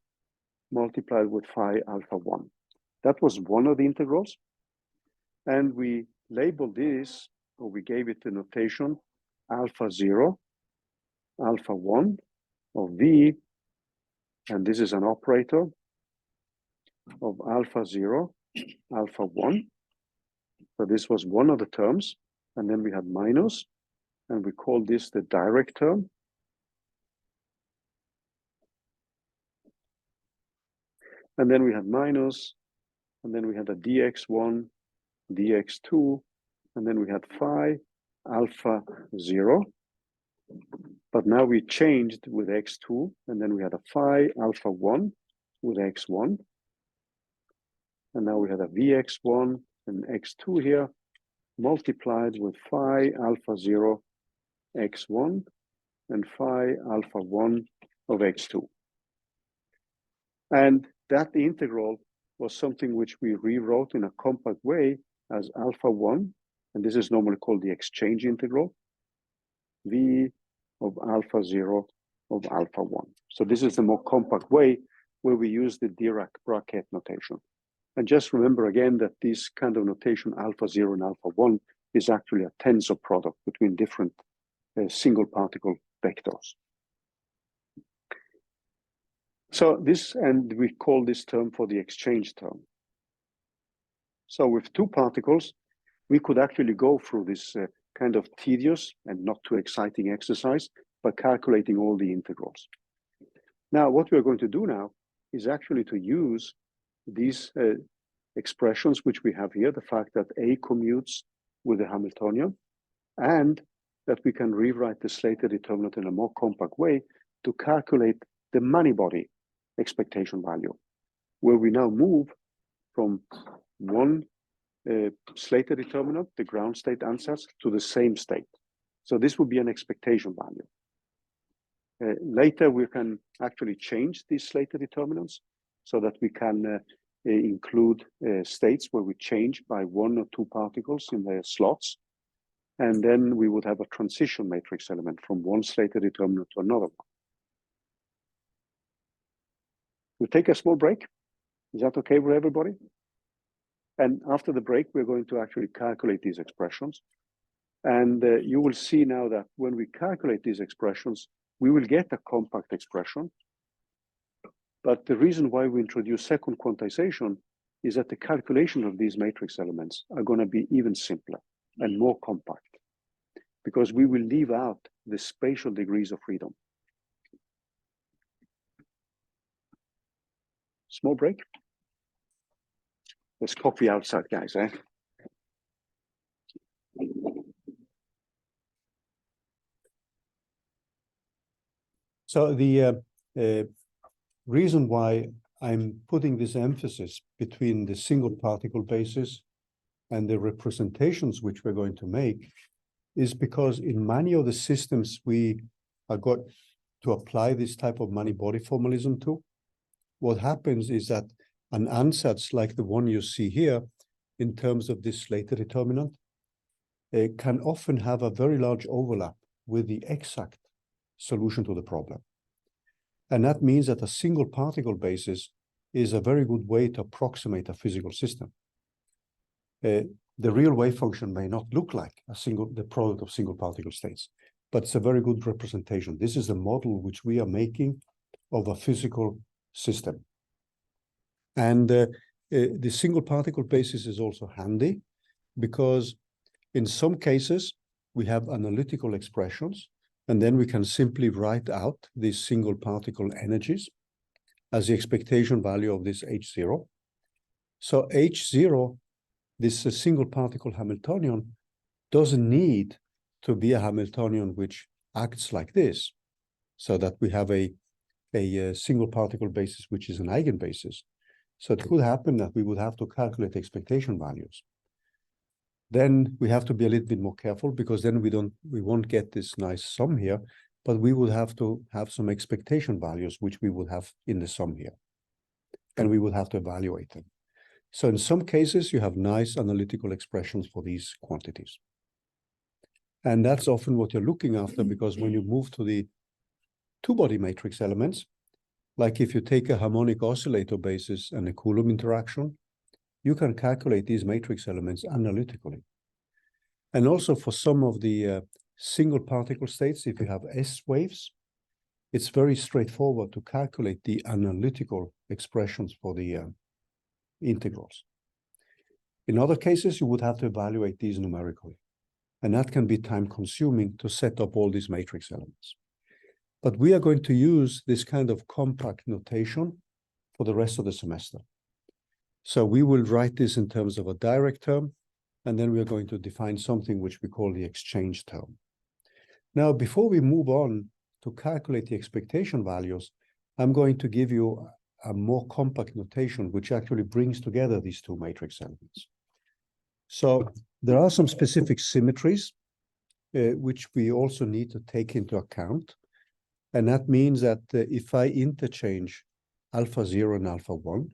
multiplied with phi alpha 1. That was one of the integrals. And we labeled this, or we gave it the notation alpha 0, alpha 1 of V, and this is an operator of alpha 0, alpha 1. So this was one of the terms, and then we had minus, and we called this the direct term. And then we had minus, and then we had a dx1, dx2, and then we had phi alpha 0. But now we changed with x2, and then we had a phi alpha 1 with x1. And now we had a vx1 and x2 here, multiplied with phi alpha 0 x1 and phi alpha 1 of x2. And that integral was something which we rewrote in a compact way as alpha 1, and this is normally called the exchange integral, v of alpha 0 of alpha 1. So this is the more compact way where we use the Dirac-Braket notation. And just remember again that this kind of notation, alpha 0 and alpha 1, is actually a tensor product between different single particle vectors. So this, and we call this term for the exchange term. So with two particles, we could actually go through this kind of tedious and not too exciting exercise by calculating all the integrals. Now, what we're going to do now is actually to use these expressions which we have here, the fact that A commutes with the Hamiltonian, and that we can rewrite the Slater determinant in a more compact way to calculate the many-body expectation value, where we now move from one Slater determinant, the ground state ansatz, to the same state. So this would be an expectation value. Later, we can actually change these Slater determinants so that we can include states where we change by one or two particles in the slots. And then we would have a transition matrix element from one Slater determinant to another one. We'll take a small break. Is that okay with everybody? And after the break, we're going to actually calculate these expressions. And you will see now that when we calculate these expressions, we will get a compact expression. But the reason why we introduce second quantization is that the calculation of these matrix elements are going to be even simpler and more compact, because we will leave out the spatial degrees of freedom. Small break. Let's copy outside, guys, eh? So the reason why I'm putting this emphasis between the single particle basis and the representations which we're going to make is because in many of the systems we are got to apply this type of many-body formalism to, what happens is that an ansatz like the one you see here in terms of this Slater determinant can often have a very large overlap with the exact solution to the problem. And that means that a single particle basis is a very good way to approximate a physical system. The real wave function may not look like the product of single particle states, but it's a very good representation. This is the model which we are making of a physical system. And the single particle basis is also handy because in some cases we have analytical expressions, and then we can simply write out these single particle energies as the expectation value of this H0. So H0, this single particle Hamiltonian, doesn't need to be a Hamiltonian which acts like this, so that we have a single particle basis which is an eigenbasis. So it could happen that we would have to calculate expectation values. Then we have to be a little bit more careful, because then we won't get this nice sum here, but we would have to have some expectation values which we would have in the sum here, and we would have to evaluate them. So in some cases you have nice analytical expressions for these quantities, and that's often what you're looking after, because when you move to the two-body matrix elements, like if you take a harmonic oscillator basis and a Coulomb interaction, you can calculate these matrix elements analytically. And also for some of the single particle states, if you have S waves, it's very straightforward to calculate the analytical expressions for the integrals. In other cases, you would have to evaluate these numerically, and that can be time consuming to set up all these matrix elements. But we are going to use this kind of compact notation for the rest of the semester. So we will write this in terms of a direct term, and then we are going to define something which we call the exchange term. Now, before we move on to calculate the expectation values, I'm going to give you a more compact notation which actually brings together these two matrix elements. So there are some specific symmetries which we also need to take into account. And that means that if I interchange alpha 0 and alpha 1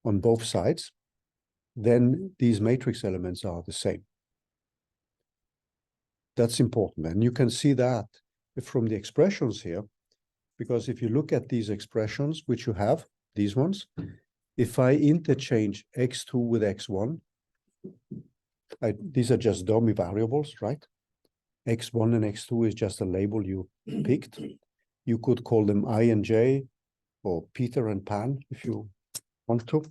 on both sides, then these matrix elements are the same. That's important. And you can see that from the expressions here, because if you look at these expressions, which you have, these ones, if I interchange x2 with x1, these are just dummy variables, right? x1 and x2 is just a label you picked. You could call them I and J, or Peter and Pan, if you want to.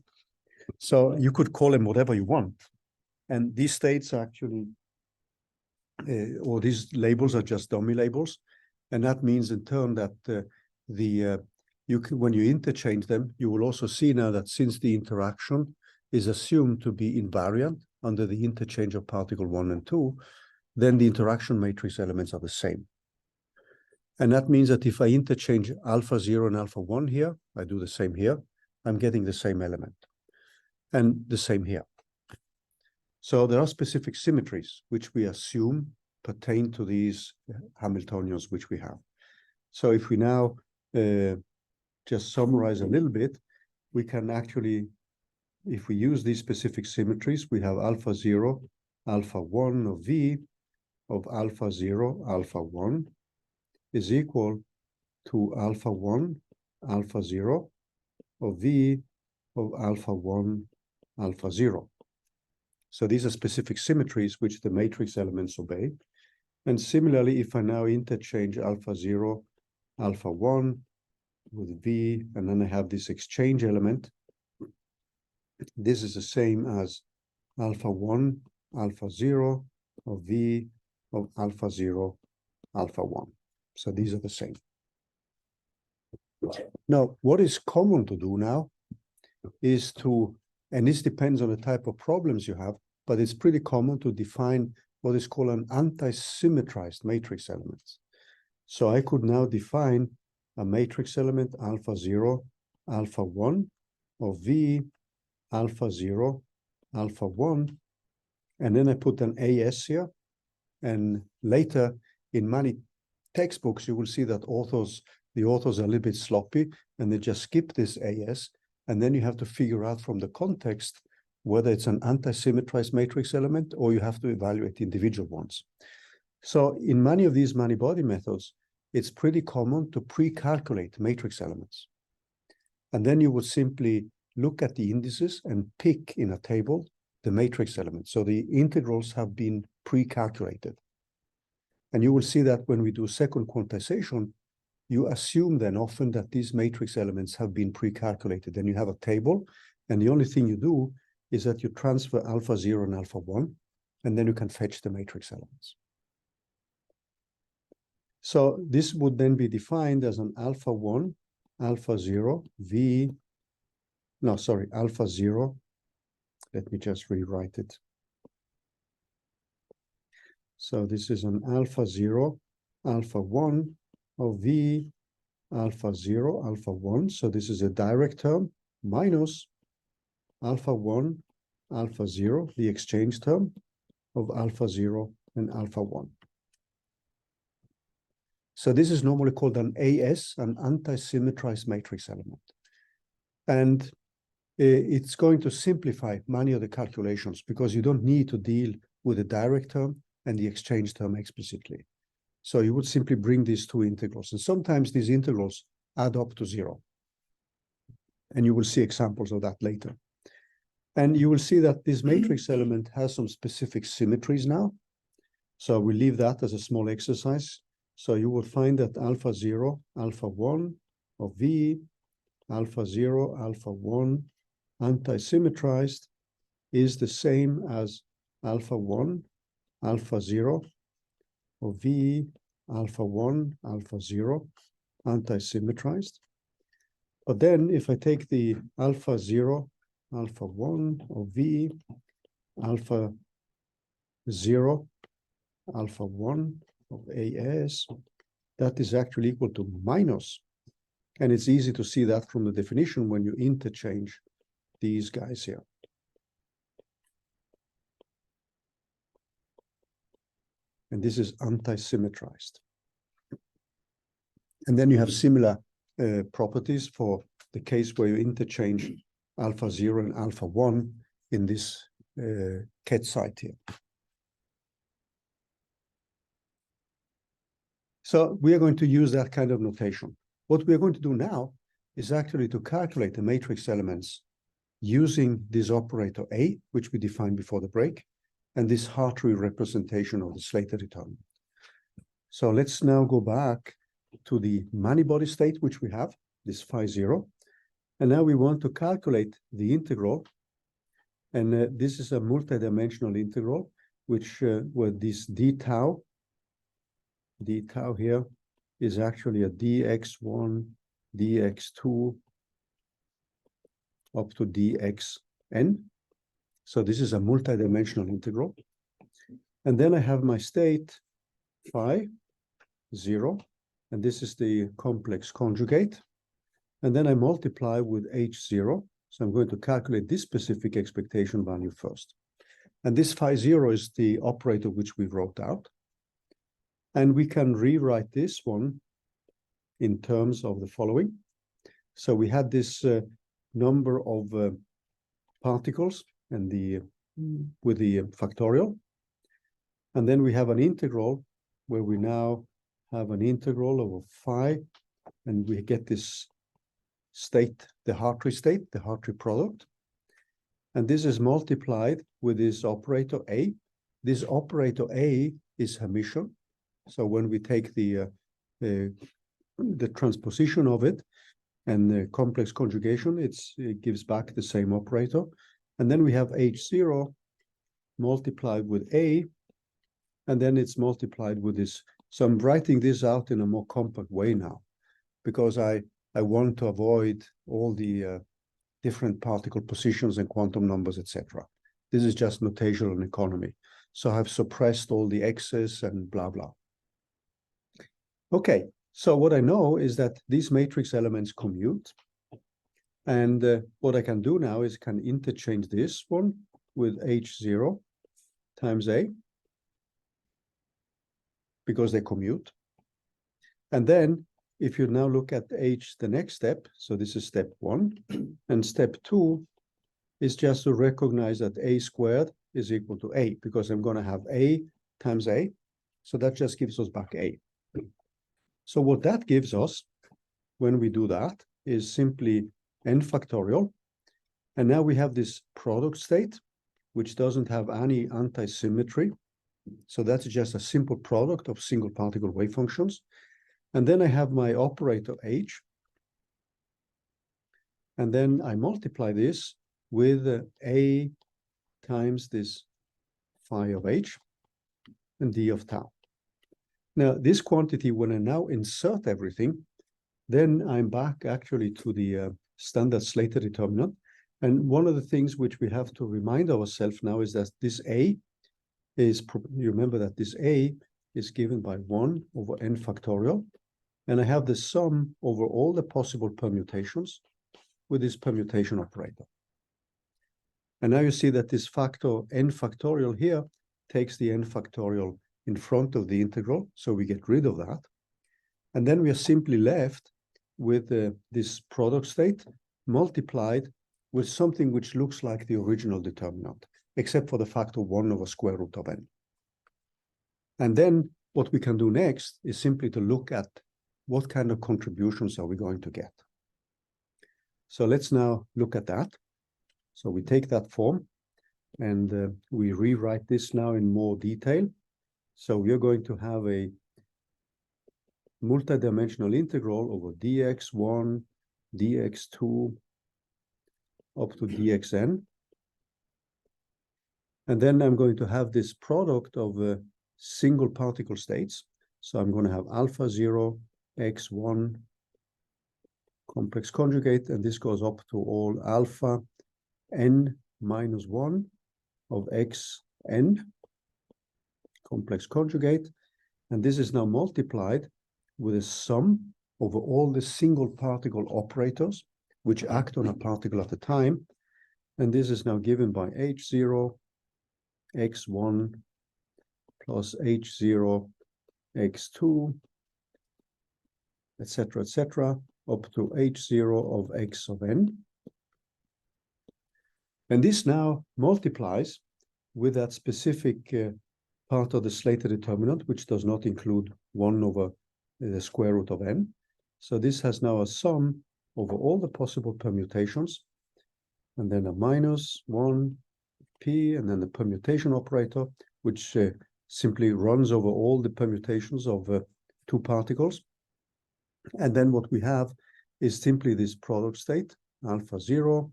So you could call them whatever you want. And these states actually, or these labels are just dummy labels. And that means in turn that when you interchange them, you will also see now that since the interaction is assumed to be invariant under the interchange of particle 1 and 2, then the interaction matrix elements are the same. And that means that if I interchange alpha 0 and alpha 1 here, I do the same here, I'm getting the same element. And the same here. So there are specific symmetries which we assume pertain to these Hamiltonians which we have. So if we now just summarize a little bit, we can actually, if we use these specific symmetries, we have alpha 0, alpha 1 of V of alpha 0, alpha 1 is equal to alpha 1, alpha 0 of V of alpha 1, alpha 0. So these are specific symmetries which the matrix elements obey. And similarly, if I now interchange alpha 0, alpha 1 with V, and then I have this exchange element, this is the same as alpha 1, alpha 0 of V of alpha 0, alpha 1. So these are the same. Now, what is common to do now is to, and this depends on the type of problems you have, but it's pretty common to define what is called an antisymmetrized matrix element. So I could now define a matrix element alpha 0, alpha 1 of V, alpha 0, alpha 1, and then I put an AS here. And later in many textbooks, you will see that the authors are a little bit sloppy and they just skip this AS. And then you have to figure out from the context whether it's an antisymmetrized matrix element or you have to evaluate individual ones. So in many of these many-body methods, it's pretty common to pre-calculate matrix elements. And then you would simply look at the indices and pick in a table the matrix elements. So the integrals have been pre-calculated. And you will see that when we do second quantization, you assume then often that these matrix elements have been pre-calculated. Then you have a table, and the only thing you do is that you transfer alpha 0 and alpha 1, and then you can fetch the matrix elements. So this would then be defined as an alpha 1, alpha 0, V, no, sorry, alpha 0. Let me just rewrite it. So this is an alpha 0, alpha 1 of V, alpha 0, alpha 1. So this is a direct term minus alpha 1, alpha 0, the exchange term of alpha 0 and alpha 1. So this is normally called an AS, an antisymmetrized matrix element. And it's going to simplify many of the calculations because you don't need to deal with the direct term and the exchange term explicitly. So you would simply bring these two integrals. And sometimes these integrals add up to 0. And you will see examples of that later. And you will see that this matrix element has some specific symmetries now. So we leave that as a small exercise. So you will find that alpha 0, alpha 1 of V, alpha 0, alpha 1, antisymmetrized is the same as alpha 1, alpha 0 of V, alpha 1, alpha 0, antisymmetrized. But then if I take the alpha 0, alpha 1 of V, alpha 0, alpha 1 of AS, that is actually equal to minus. And it's easy to see that from the definition when you interchange these guys here. And this is antisymmetrized. And then you have similar properties for the case where you interchange alpha 0 and alpha 1 in this ket site here. So we are going to use that kind of notation. What we are going to do now is actually to calculate the matrix elements using this operator A, which we defined before the break, and this Heartrate representation of the Slater determinant. So let's now go back to the many-body state, which we have, this phi 0. And now we want to calculate the integral. And this is a multidimensional integral, which where this d tau here is actually a dx1, dx2, up to dxn. So this is a multidimensional integral. And then I have my state phi 0, and this is the complex conjugate. And then I multiply with h0. So I'm going to calculate this specific expectation value first. And this phi 0 is the operator which we wrote out. And we can rewrite this one in terms of the following. So we had this number of particles and with the factorial. And then we have an integral where we now have an integral of phi, and we get this state, the Heartrate state, the Heartrate product. And this is multiplied with this operator A. This operator A is Hermitian. So when we take the transposition of it and the complex conjugation, it gives back the same operator. And then we have H0 multiplied with A, and then it's multiplied with this. So I'm writing this out in a more compact way now, because I want to avoid all the different particle positions and quantum numbers, etc. This is just notational and economy. So I've suppressed all the X's and blah, blah. Okay, so what I know is that these matrix elements commute. And what I can do now is can interchange this one with H0 times A, because they commute. And then if you now look at H, the next step, so this is step 1, and step 2 is just to recognize that A squared is equal to A, because I'm going to have A times A. So that just gives us back A. So what that gives us when we do that is simply n factorial. And now we have this product state, which doesn't have any antisymmetry. So that's just a simple product of single particle wave functions. And then I have my operator H. And then I multiply this with A times this phi of H and D of tau. Now, this quantity, when I now insert everything, then I'm back actually to the standard Slater determinant. And one of the things which we have to remind ourselves now is that this A is, you remember that this A is given by 1 over n factorial. And I have the sum over all the possible permutations with this permutation operator. And now you see that this factor n factorial here takes the n factorial in front of the integral, so we get rid of that. And then we are simply left with this product state multiplied with something which looks like the original determinant, except for the factor 1 over square root of n. And then what we can do next is simply to look at what kind of contributions are we going to get. So let's now look at that. So we take that form and we rewrite this now in more detail. So we are going to have a multidimensional integral over dx1, dx2, up to dxn. And then I'm going to have this product of single particle states. So I'm going to have alpha 0, x1, complex conjugate, and this goes up to all alpha n minus 1 of xn, complex conjugate. And this is now multiplied with a sum over all the single particle operators which act on a particle at a time. And this is now given by h0, x1 plus h0, x2, etc., up to h0 of x of n. And this now multiplies with that specific part of the Slater determinant, which does not include 1 over the square root of n. So this has now a sum over all the possible permutations, and then a minus 1 p, and then the permutation operator, which simply runs over all the permutations of two particles. And then what we have is simply this product state, alpha 0,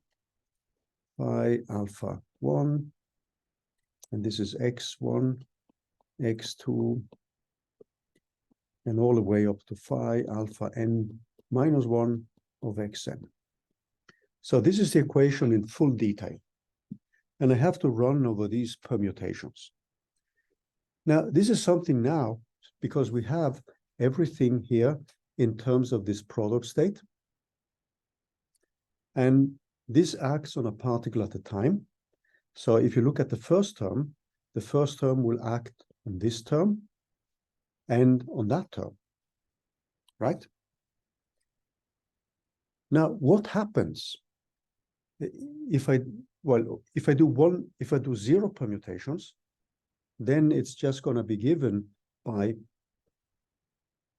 phi alpha 1, and this is x1, x2, and all the way up to phi alpha n minus 1 of xn. So this is the equation in full detail. And I have to run over these permutations. Now, this is something now, because we have everything here in terms of this product state. And this acts on a particle at a time. So if you look at the first term will act on this term and on that term, right? Now, what happens if I do 0 permutations, then it's just going to be given by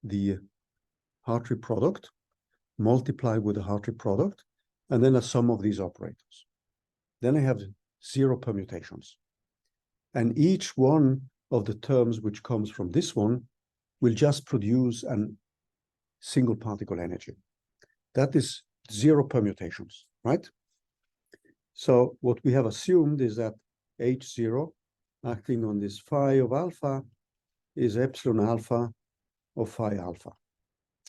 the Heartrate product multiplied with the Heartrate product, and then a sum of these operators. then I have 0 permutations. And each one of the terms which comes from this one will just produce a single particle energy. That is 0 permutations, right? So what we have assumed is that H0 acting on this phi of alpha is epsilon alpha of phi alpha.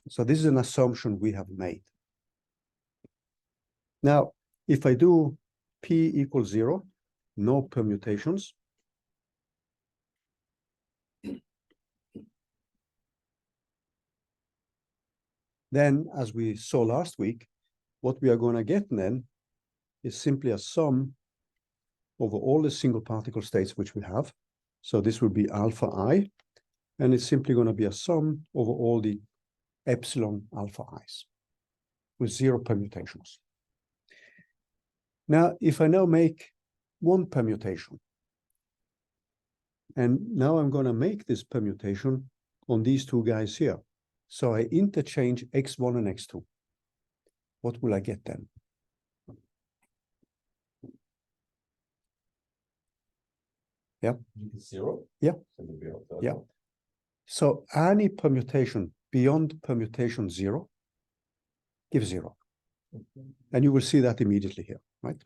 So this is an assumption we have made. Now, if I do P equals 0, no permutations, then, as we saw last week, what we are going to get then is simply a sum over all the single particle states which we have. So this would be alpha I, and it's simply going to be a sum over all the epsilon alpha i's with 0 permutations. Now, if I now make one permutation, and now I'm going to make this permutation on these two guys here. So I interchange x1 and x2. What will I get then? Yeah. 0? Yeah. So yeah. So any permutation beyond permutation 0 gives 0. And you will see that immediately here, right?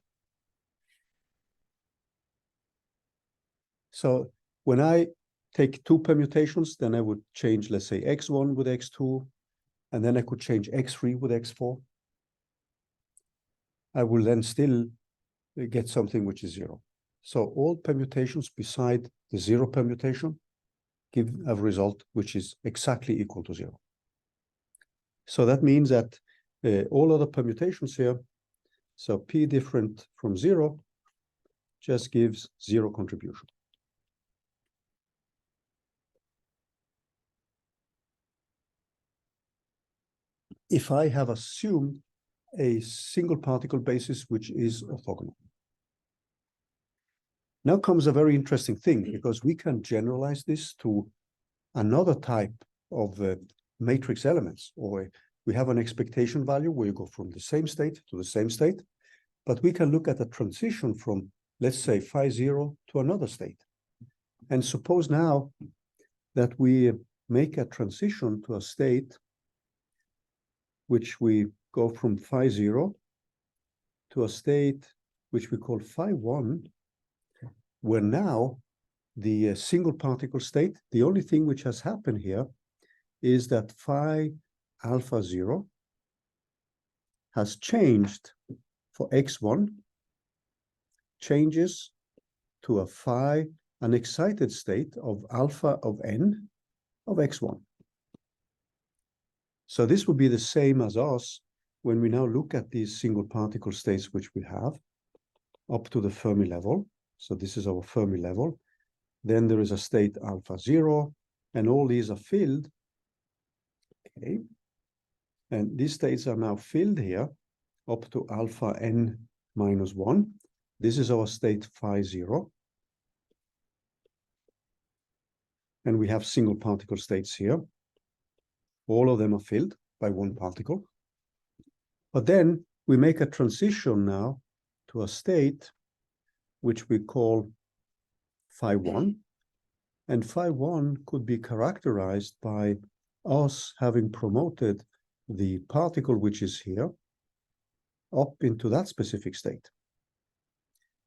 So when I take 2 permutations, then I would change, let's say, x1 with x2, and then I could change x3 with x4. I will then still get something which is 0. So all permutations beside the 0 permutation give a result which is exactly equal to 0. So that means that all other permutations here, so P different from 0, just gives 0 contribution. If I have assumed a single particle basis which is orthogonal. Now comes a very interesting thing, because we can generalize this to another type of matrix elements, or we have an expectation value where you go from the same state to the same state, but we can look at a transition from, let's say, phi 0 to another state. And suppose now that we make a transition to a state which we go from phi 0 to a state which we call phi 1, where now the single particle state, the only thing which has happened here is that phi alpha 0 has changed for x1, changes to a phi, an excited state of alpha of n of x1. So this would be the same as us when we now look at these single particle states which we have up to the Fermi level. So this is our Fermi level. Then there is a state alpha 0, and all these are filled. Okay. And these states are now filled here up to alpha n minus 1. This is our state phi 0. And we have single particle states here. All of them are filled by one particle. But then we make a transition now to a state which we call phi 1. And phi 1 could be characterized by us having promoted the particle which is here up into that specific state.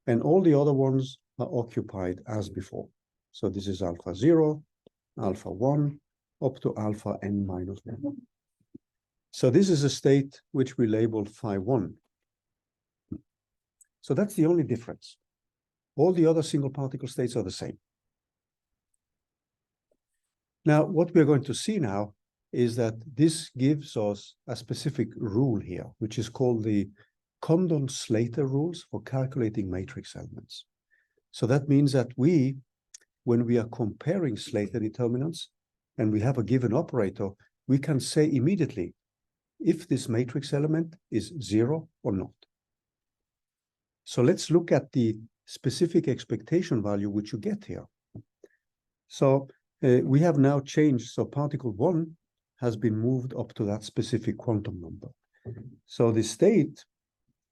And all the other ones are occupied as before. So this is alpha 0, alpha 1, up to alpha n minus 1. So this is a state which we label phi 1. So that's the only difference. All the other single particle states are the same. Now, what we're going to see now is that this gives us a specific rule here, which is called the Condon-Slater rules for calculating matrix elements. So that means that when we are comparing Slater determinants and we have a given operator, we can say immediately if this matrix element is 0 or not. So let's look at the specific expectation value which you get here. So we have now changed, so particle 1 has been moved up to that specific quantum number. So the state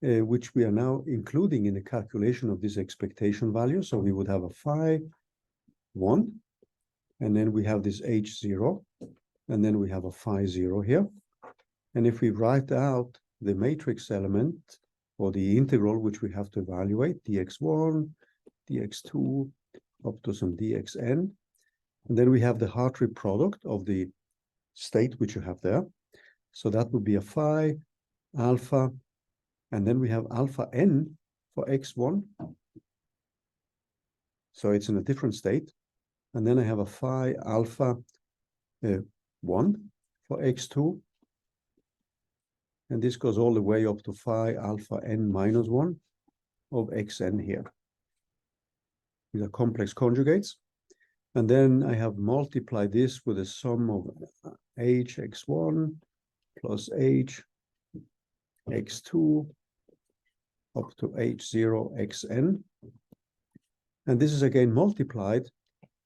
which we are now including in the calculation of this expectation value. So we would have a phi 1, and then we have this h0, and then we have a phi 0 here. And if we write out the matrix element or the integral which we have to evaluate, dx1, dx2, up to some dxn, and then we have the Heartrate product of the state which you have there. So that would be a phi alpha, and then we have alpha n for x1. So it's in a different state. And then I have a phi alpha 1 for x2. And this goes all the way up to phi alpha n minus 1 of xn here. These are complex conjugates. And then I have multiplied this with a sum of h x1 plus h x2 up to h0 xn. And this is again multiplied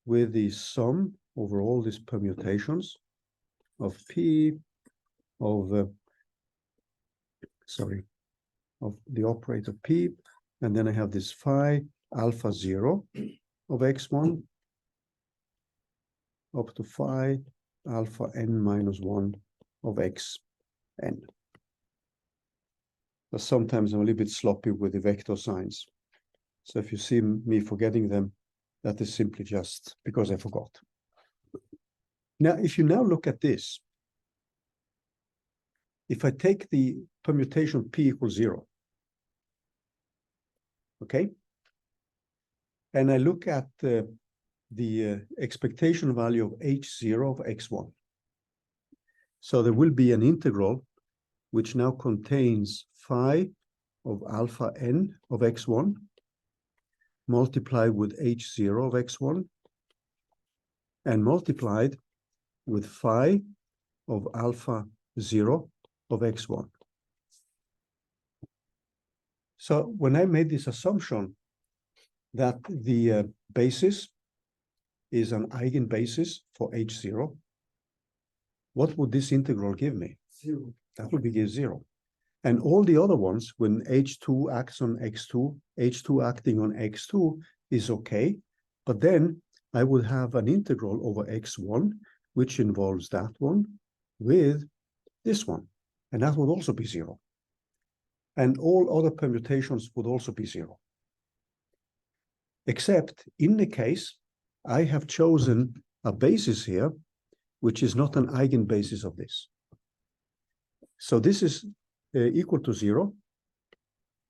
with the sum over all these permutations of p of of the operator p, and then I have this phi alpha 0 of x1 up to phi alpha n minus 1 of xn. But sometimes I'm a little bit sloppy with the vector signs. So if you see me forgetting them, that is simply just because I forgot. Now, if you now look at this, if I take the permutation p equals 0, okay, and I look at the expectation value of h0 of x1, so there will be an integral which now contains phi of alpha n of x1 multiplied with h0 of x1 and multiplied with phi of alpha 0 of x1. So when I made this assumption that the basis is an eigenbasis for h0, what would this integral give me? 0. That would give 0. And all the other ones, when h2 acts on x2, h2 acting on x2 is okay. But then I would have an integral over x1, which involves that one with this one. And that would also be 0. And all other permutations would also be 0. Except in the case, I have chosen a basis here, which is not an eigenbasis of this. So this is equal to 0,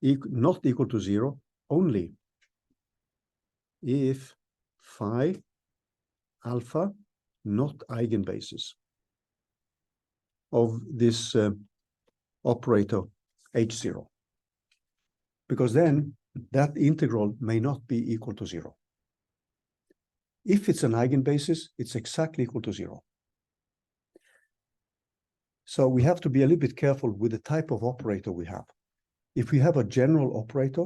not equal to 0, only if phi alpha not eigenbasis of this operator h0. Because then that integral may not be equal to 0. If it's an eigenbasis, it's exactly equal to 0. So we have to be a little bit careful with the type of operator we have. If we have a general operator,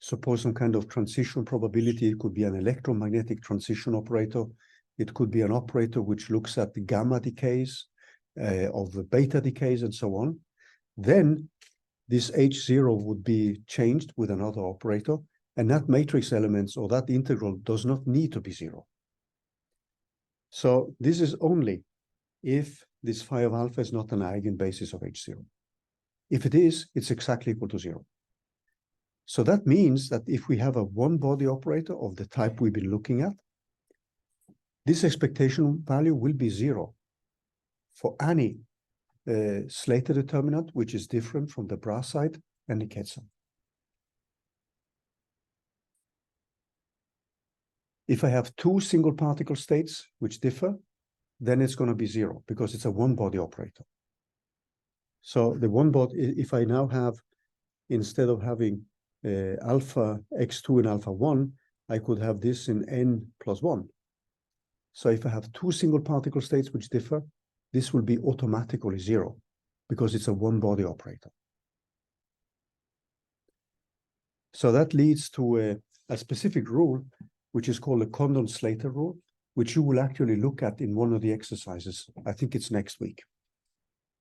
suppose some kind of transition probability, it could be an electromagnetic transition operator. It could be an operator which looks at the gamma decays of the beta decays and so on. Then this h0 would be changed with another operator, and that matrix elements or that integral does not need to be 0. So this is only if this phi of alpha is not an eigenbasis of h0. If it is, it's exactly equal to 0. So that means that if we have a one-body operator of the type we've been looking at, this expectation value will be 0 for any Slater determinant, which is different from the brass side and the Ketzel. If I have two single particle states which differ, then it's going to be 0 because it's a one-body operator. So the one body, if I now have, instead of having alpha x2 and alpha 1, I could have this in n plus 1. So if I have two single particle states which differ, this will be automatically 0 because it's a one-body operator. So that leads to a specific rule, which is called the Condon-Slater rule, which you will actually look at in one of the exercises. I think it's next week.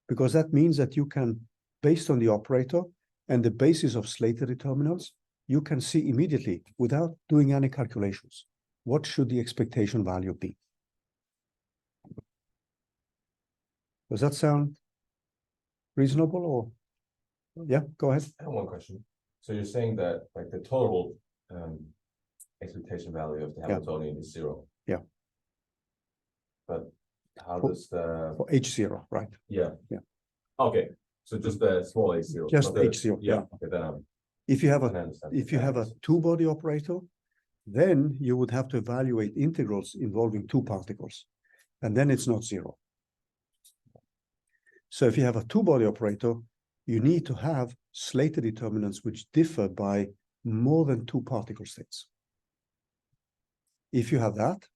Because that means that you can, based on the operator, and the basis of Slater determinants, you can see immediately, without doing any calculations, what should the expectation value be. Does that sound reasonable, or? Yeah, go ahead. I have one question. So you're saying that like the total expectation value of the Hamiltonian is 0. Yeah. But how does the For H0, right? Yeah. Yeah. Okay. So just the small H0. Just not the, H0. Yeah. Okay, then If you have I a understand. if you have a two-body operator, then you would have to evaluate integrals involving two particles, and then it's not 0. So if you have a two-body operator, you need to have Slater determinants which differ by more than 2 particle states. If you have that,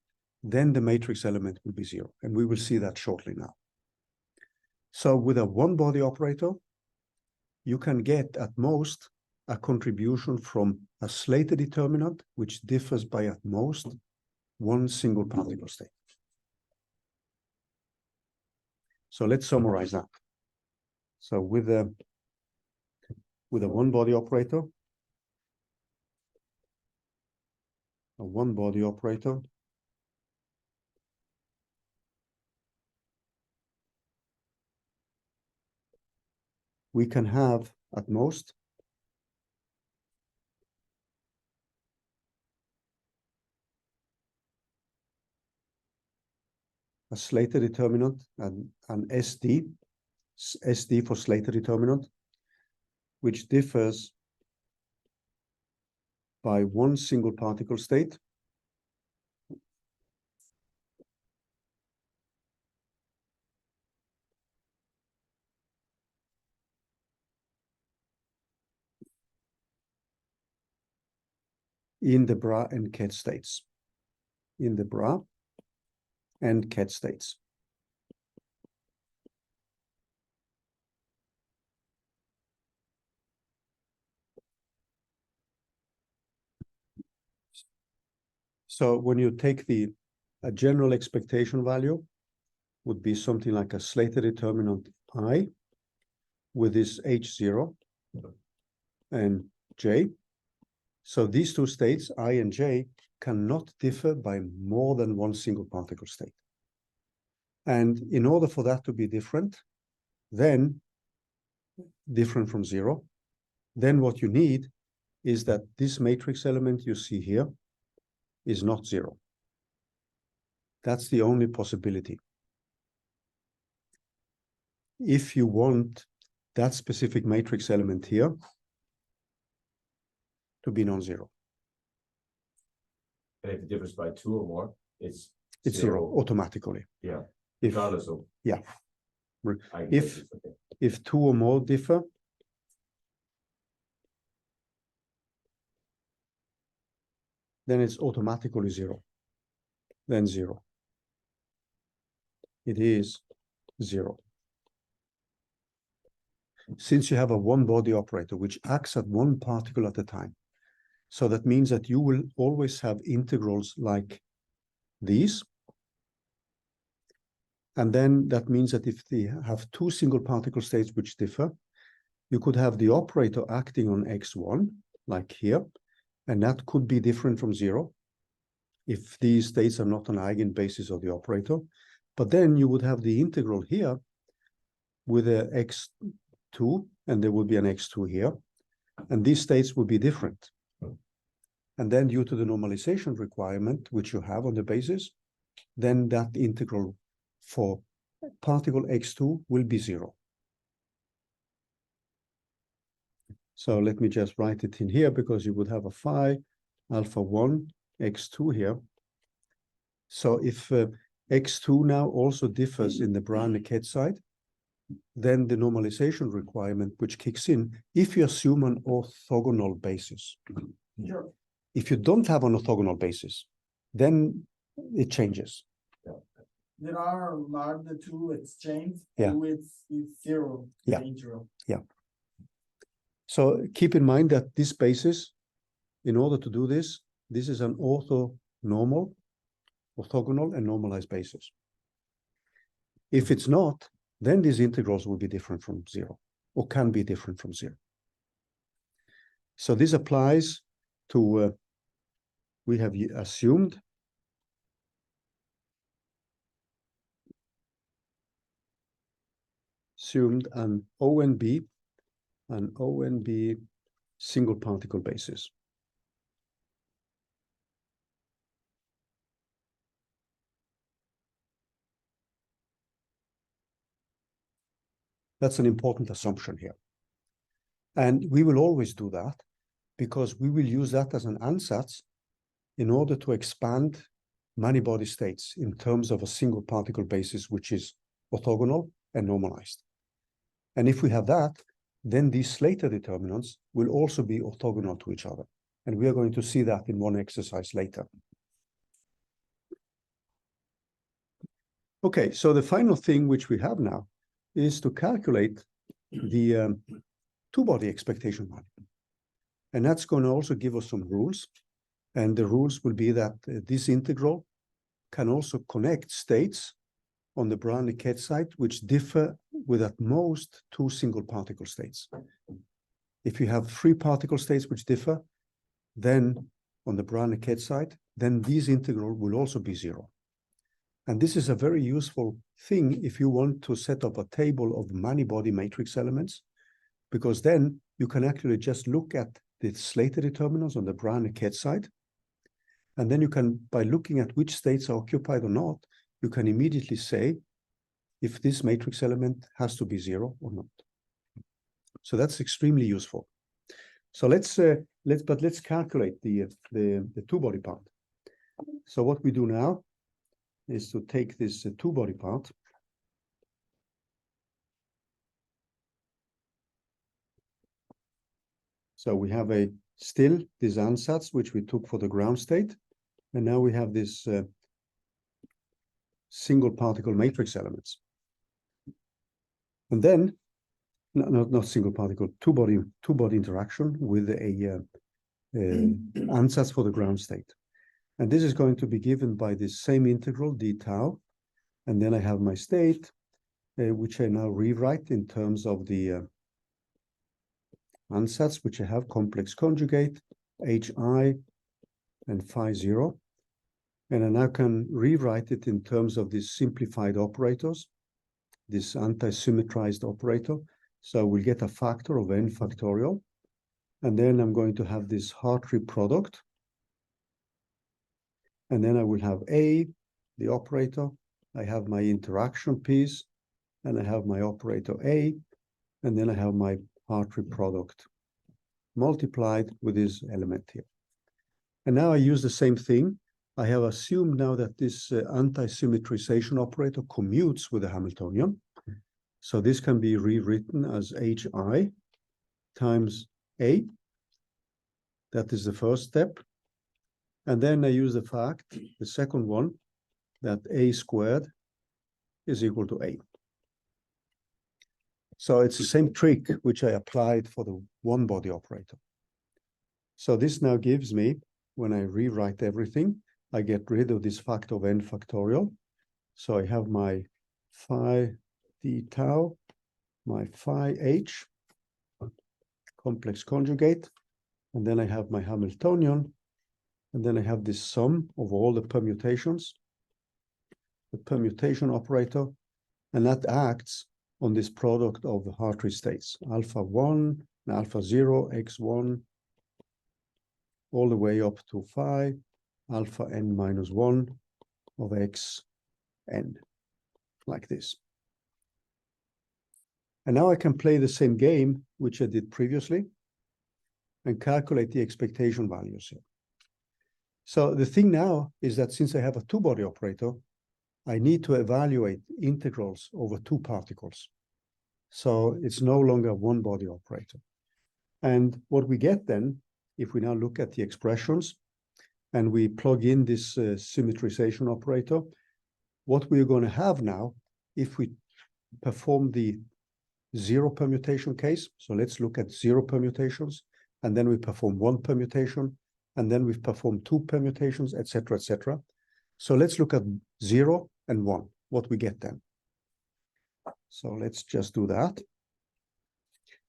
then the matrix element will be 0, and we will see that shortly now. So with a one-body operator, you can get at most a contribution from a Slater determinant, which differs by at most 1 single particle state. So let's summarize that. So with a one-body operator, we can have at most a Slater determinant and an SD for Slater determinant, which differs by 1 single particle state. In the bra and ket states. In the bra and ket states. So when you take a general expectation value would be something like a Slater determinant I with this H0 and J. So these two states, I and J, cannot differ by more than 1 single particle state. And in order for that to be different, then different from 0, then what you need is that this matrix element you see here is not 0. That's the only possibility. If you want that specific matrix element here to be non-zero. And if it differs by 2 or more, it's 0 automatically. Yeah. If, regardless of yeah. If If 2 or more differ, then it's automatically 0. Then 0. It is 0. Since you have a one-body operator which acts at 1 particle at a time, so that means that you will always have integrals like these. And then that means that if they have 2 single particle states which differ, you could have the operator acting on x1, like here, and that could be different from 0 if these states are not an eigenbasis of the operator. But then you would have the integral here with a x2, and there would be an x2 here, and these states would be different. And then due to the normalization requirement, which you have on the basis, then that integral for particle x2 will be 0. So let me just write it in here, because you would have a phi alpha 1 x2 here. So if x2 now also differs in the Brown-Niket side, then the normalization requirement which kicks in if you assume an orthogonal basis. Sure. If you don't have an orthogonal basis, then it changes. There are the 2 exchanges. Yeah. With 0. Yeah. Zero. Yeah. So keep in mind that this basis, in order to do this, this is an orthogonal and normalized basis. If it's not, then these integrals will be different from 0, or can be different from 0. So this applies to, we have assumed an ONB single particle basis. That's an important assumption here. And we will always do that because we will use that as an ansatz in order to expand many-body states in terms of a single particle basis, which is orthogonal and normalized. And if we have that, then these Slater determinants will also be orthogonal to each other. And we are going to see that in one exercise later. Okay, so the final thing which we have now is to calculate the two-body expectation value. And that's going to also give us some rules. And the rules will be that this integral can also connect states on the Brown-Niket side, which differ with at most two single particle states. If you have three particle states which differ, then on the Brown-Niket side, then these integral will also be zero. And this is a very useful thing if you want to set up a table of many-body matrix elements, because then you can actually just look at the Slater determinants on the Brown-Niket side. And then you can, by looking at which states are occupied or not, you can immediately say if this matrix element has to be zero or not. So that's extremely useful. So let's calculate the two-body part. So what we do now is to take this two-body part. So we have still this ansatz, which we took for the ground state. And now we have this single particle matrix elements. And then, not single particle, two-body interaction with a ansatz for the ground state. And this is going to be given by this same integral d tau. And then I have my state, which I now rewrite in terms of the ansatz, which I have complex conjugate, hi and phi 0. And I now can rewrite it in terms of these simplified operators, this anti-symmetrized operator. So we'll get a factor of n factorial. And then I'm going to have this Heartrate product. And then I will have A, the operator. I have my interaction piece, and I have my operator A, and then I have my Heartrate product multiplied with this element here. And now I use the same thing. I have assumed now that this anti-symmetrization operator commutes with the Hamiltonian. So this can be rewritten as hi times A. That is the first step. And then I use the fact, the second one, that A squared is equal to A. So it's the same trick which I applied for the one-body operator. So this now gives me, when I rewrite everything, I get rid of this factor of n factorial. So I have my phi d tau, my phi h, complex conjugate, and then I have my Hamiltonian, and then I have this sum of all the permutations, the permutation operator, and that acts on this product of the Heartrate states, alpha 1 and alpha 0, x1, all the way up to phi, alpha n minus 1 of x n, like this. And now I can play the same game which I did previously and calculate the expectation values here. So the thing now is that since I have a two-body operator, I need to evaluate integrals over two particles. So it's no longer a one-body operator. And what we get then, if we now look at the expressions and we plug in this symmetrization operator, what we're going to have now, if we perform the zero permutation case, so let's look at zero permutations, and then we perform one permutation, and then we've performed two permutations, etc., etc. So let's look at 0 and 1, what we get then. So let's just do that.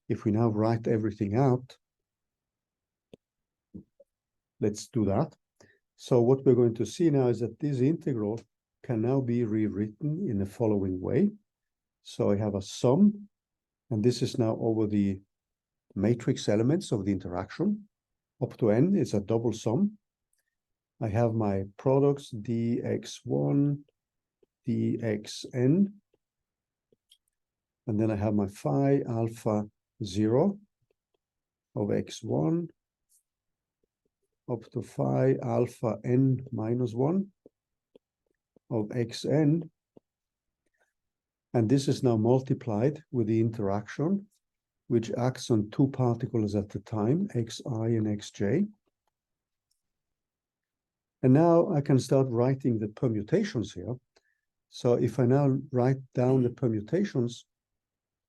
If we now write everything out, let's do that. So what we're going to see now is that this integral can now be rewritten in the following way. So I have a sum, and this is now over the matrix elements of the interaction. Up to n is a double sum. I have my products dx1, dxn, and then I have my phi alpha 0 of x1 up to phi alpha n minus 1 of xn. And this is now multiplied with the interaction, which acts on two particles at the time, xi and xj. And now I can start writing the permutations here. So if I now write down the permutations,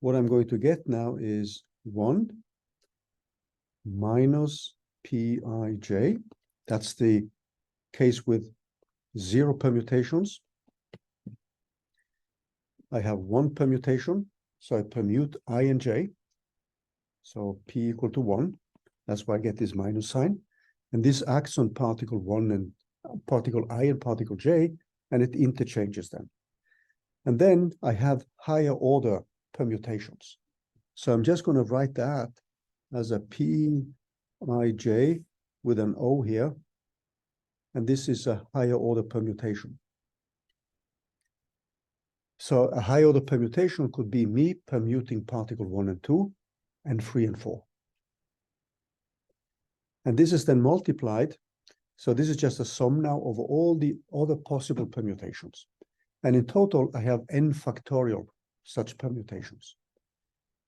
what I'm going to get now is 1 minus pij. That's the case with 0 permutations. I have 1 permutation, so I permute I and j. So p equal to 1. That's why I get this minus sign. And this acts on particle 1 and particle I and particle j, and it interchanges them. And then I have higher order permutations. So I'm just going to write that as a pij with an O here. And this is a higher order permutation. So a higher order permutation could be me permuting particle 1 and 2 and 3 and 4. And this is then multiplied. So this is just a sum now over all the other possible permutations. And in total, I have n factorial such permutations.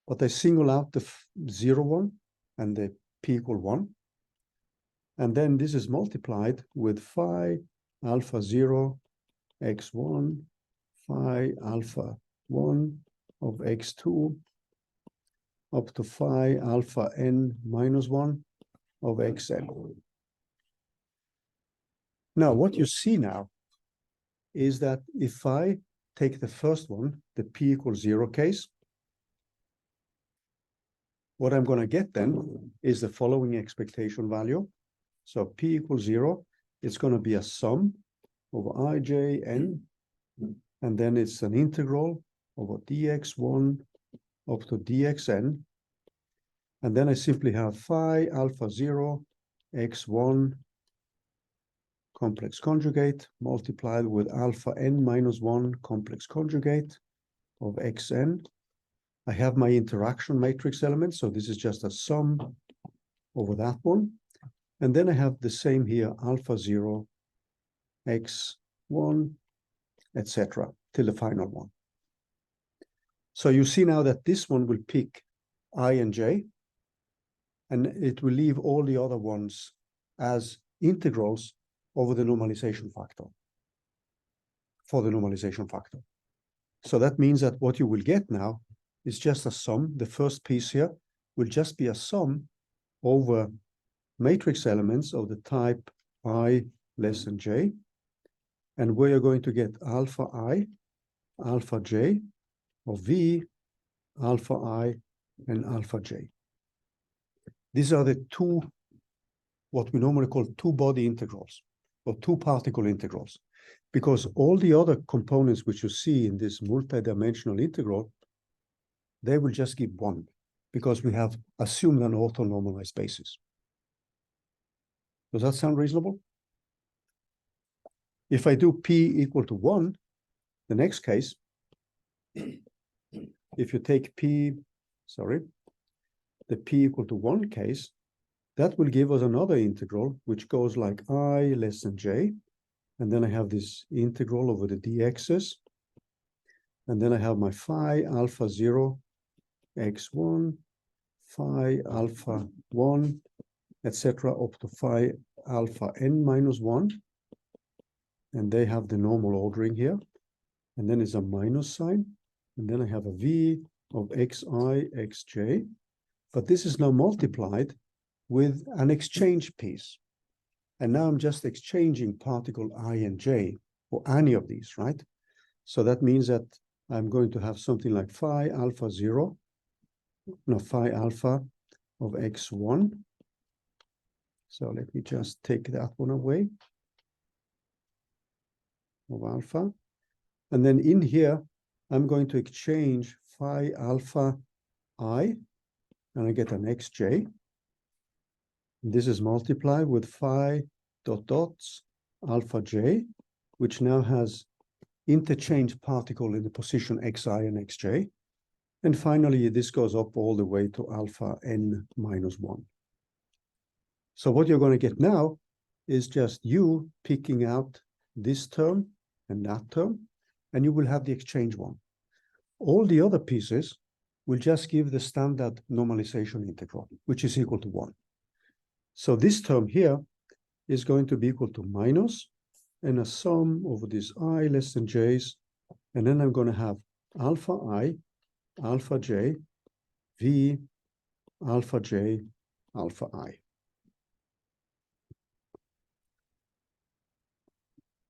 But I single out the 0 one and the p equal 1. And then this is multiplied with phi alpha 0 x1, phi alpha 1 of x2 up to phi alpha n minus 1 of xn. Now, what you see now is that if I take the first one, the p equals 0 case, what I'm going to get then is the following expectation value. So p equals 0, it's going to be a sum over ij n, and then it's an integral over dx1 up to dxn. And then I simply have phi alpha 0 x1 complex conjugate multiplied with alpha n minus 1 complex conjugate of xn. I have my interaction matrix element, so this is just a sum over that one. And then I have the same here, alpha 0, x1, etc., till the final one. So you see now that this one will pick I and j, and it will leave all the other ones as integrals over the normalization factor, for the normalization factor. So that means that what you will get now is just a sum. The first piece here will just be a sum over matrix elements of the type I less than j, and where you're going to get alpha I, alpha j, or v, alpha I, and alpha j. These are the two, what we normally call two-body integrals, or two-particle integrals, because all the other components which you see in this multidimensional integral, they will just give 1, because we have assumed an orthonormalized basis. Does that sound reasonable? If I do p equal to 1, the next case, if you take the p equal to 1 case, that will give us another integral, which goes like I less than j. And then I have this integral over the dx's. And then I have my phi alpha 0, x1, phi alpha 1, etc., up to phi alpha n minus 1. And they have the normal ordering here. And then it's a minus sign. And then I have a v of xi, xj. But this is now multiplied with an exchange piece. And now I'm just exchanging particle I and j for any of these, right? So that means that I'm going to have something like phi alpha 0, no, phi alpha of x1. So let me just take that one away of alpha. And then in here, I'm going to exchange phi alpha I, and I get an xj. This is multiplied with phi dot dots alpha j, which now has interchange particle in the position xi and xj. And finally, this goes up all the way to alpha n minus 1. So what you're going to get now is just you picking out this term and that term, and you will have the exchange one. All the other pieces will just give the standard normalization integral, which is equal to 1. So this term here is going to be equal to minus and a sum over this I less than j's, and then I'm going to have alpha I, alpha j, v, alpha j, alpha I.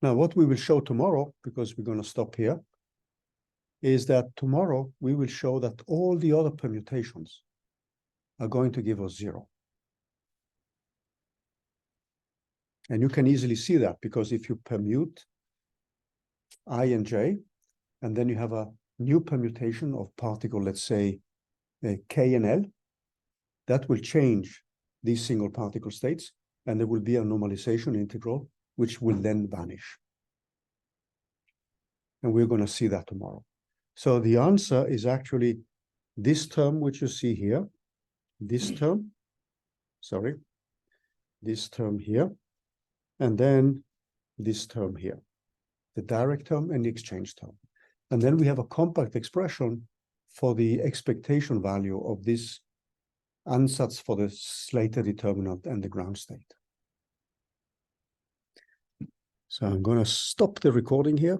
Now, what we will show tomorrow, because we're going to stop here, is that tomorrow we will show that all the other permutations are going to give us 0. And you can easily see that, because if you permute I and j, and then you have a new permutation of particle, let's say k and l, that will change these single particle states, and there will be a normalization integral, which will then vanish. And we're going to see that tomorrow. So the answer is actually this term, which you see here, this term, sorry, this term here, and then this term here, the direct term and the exchange term. And then we have a compact expression for the expectation value of this ansatz for the Slater determinant and the ground state. So I'm going to stop the recording here.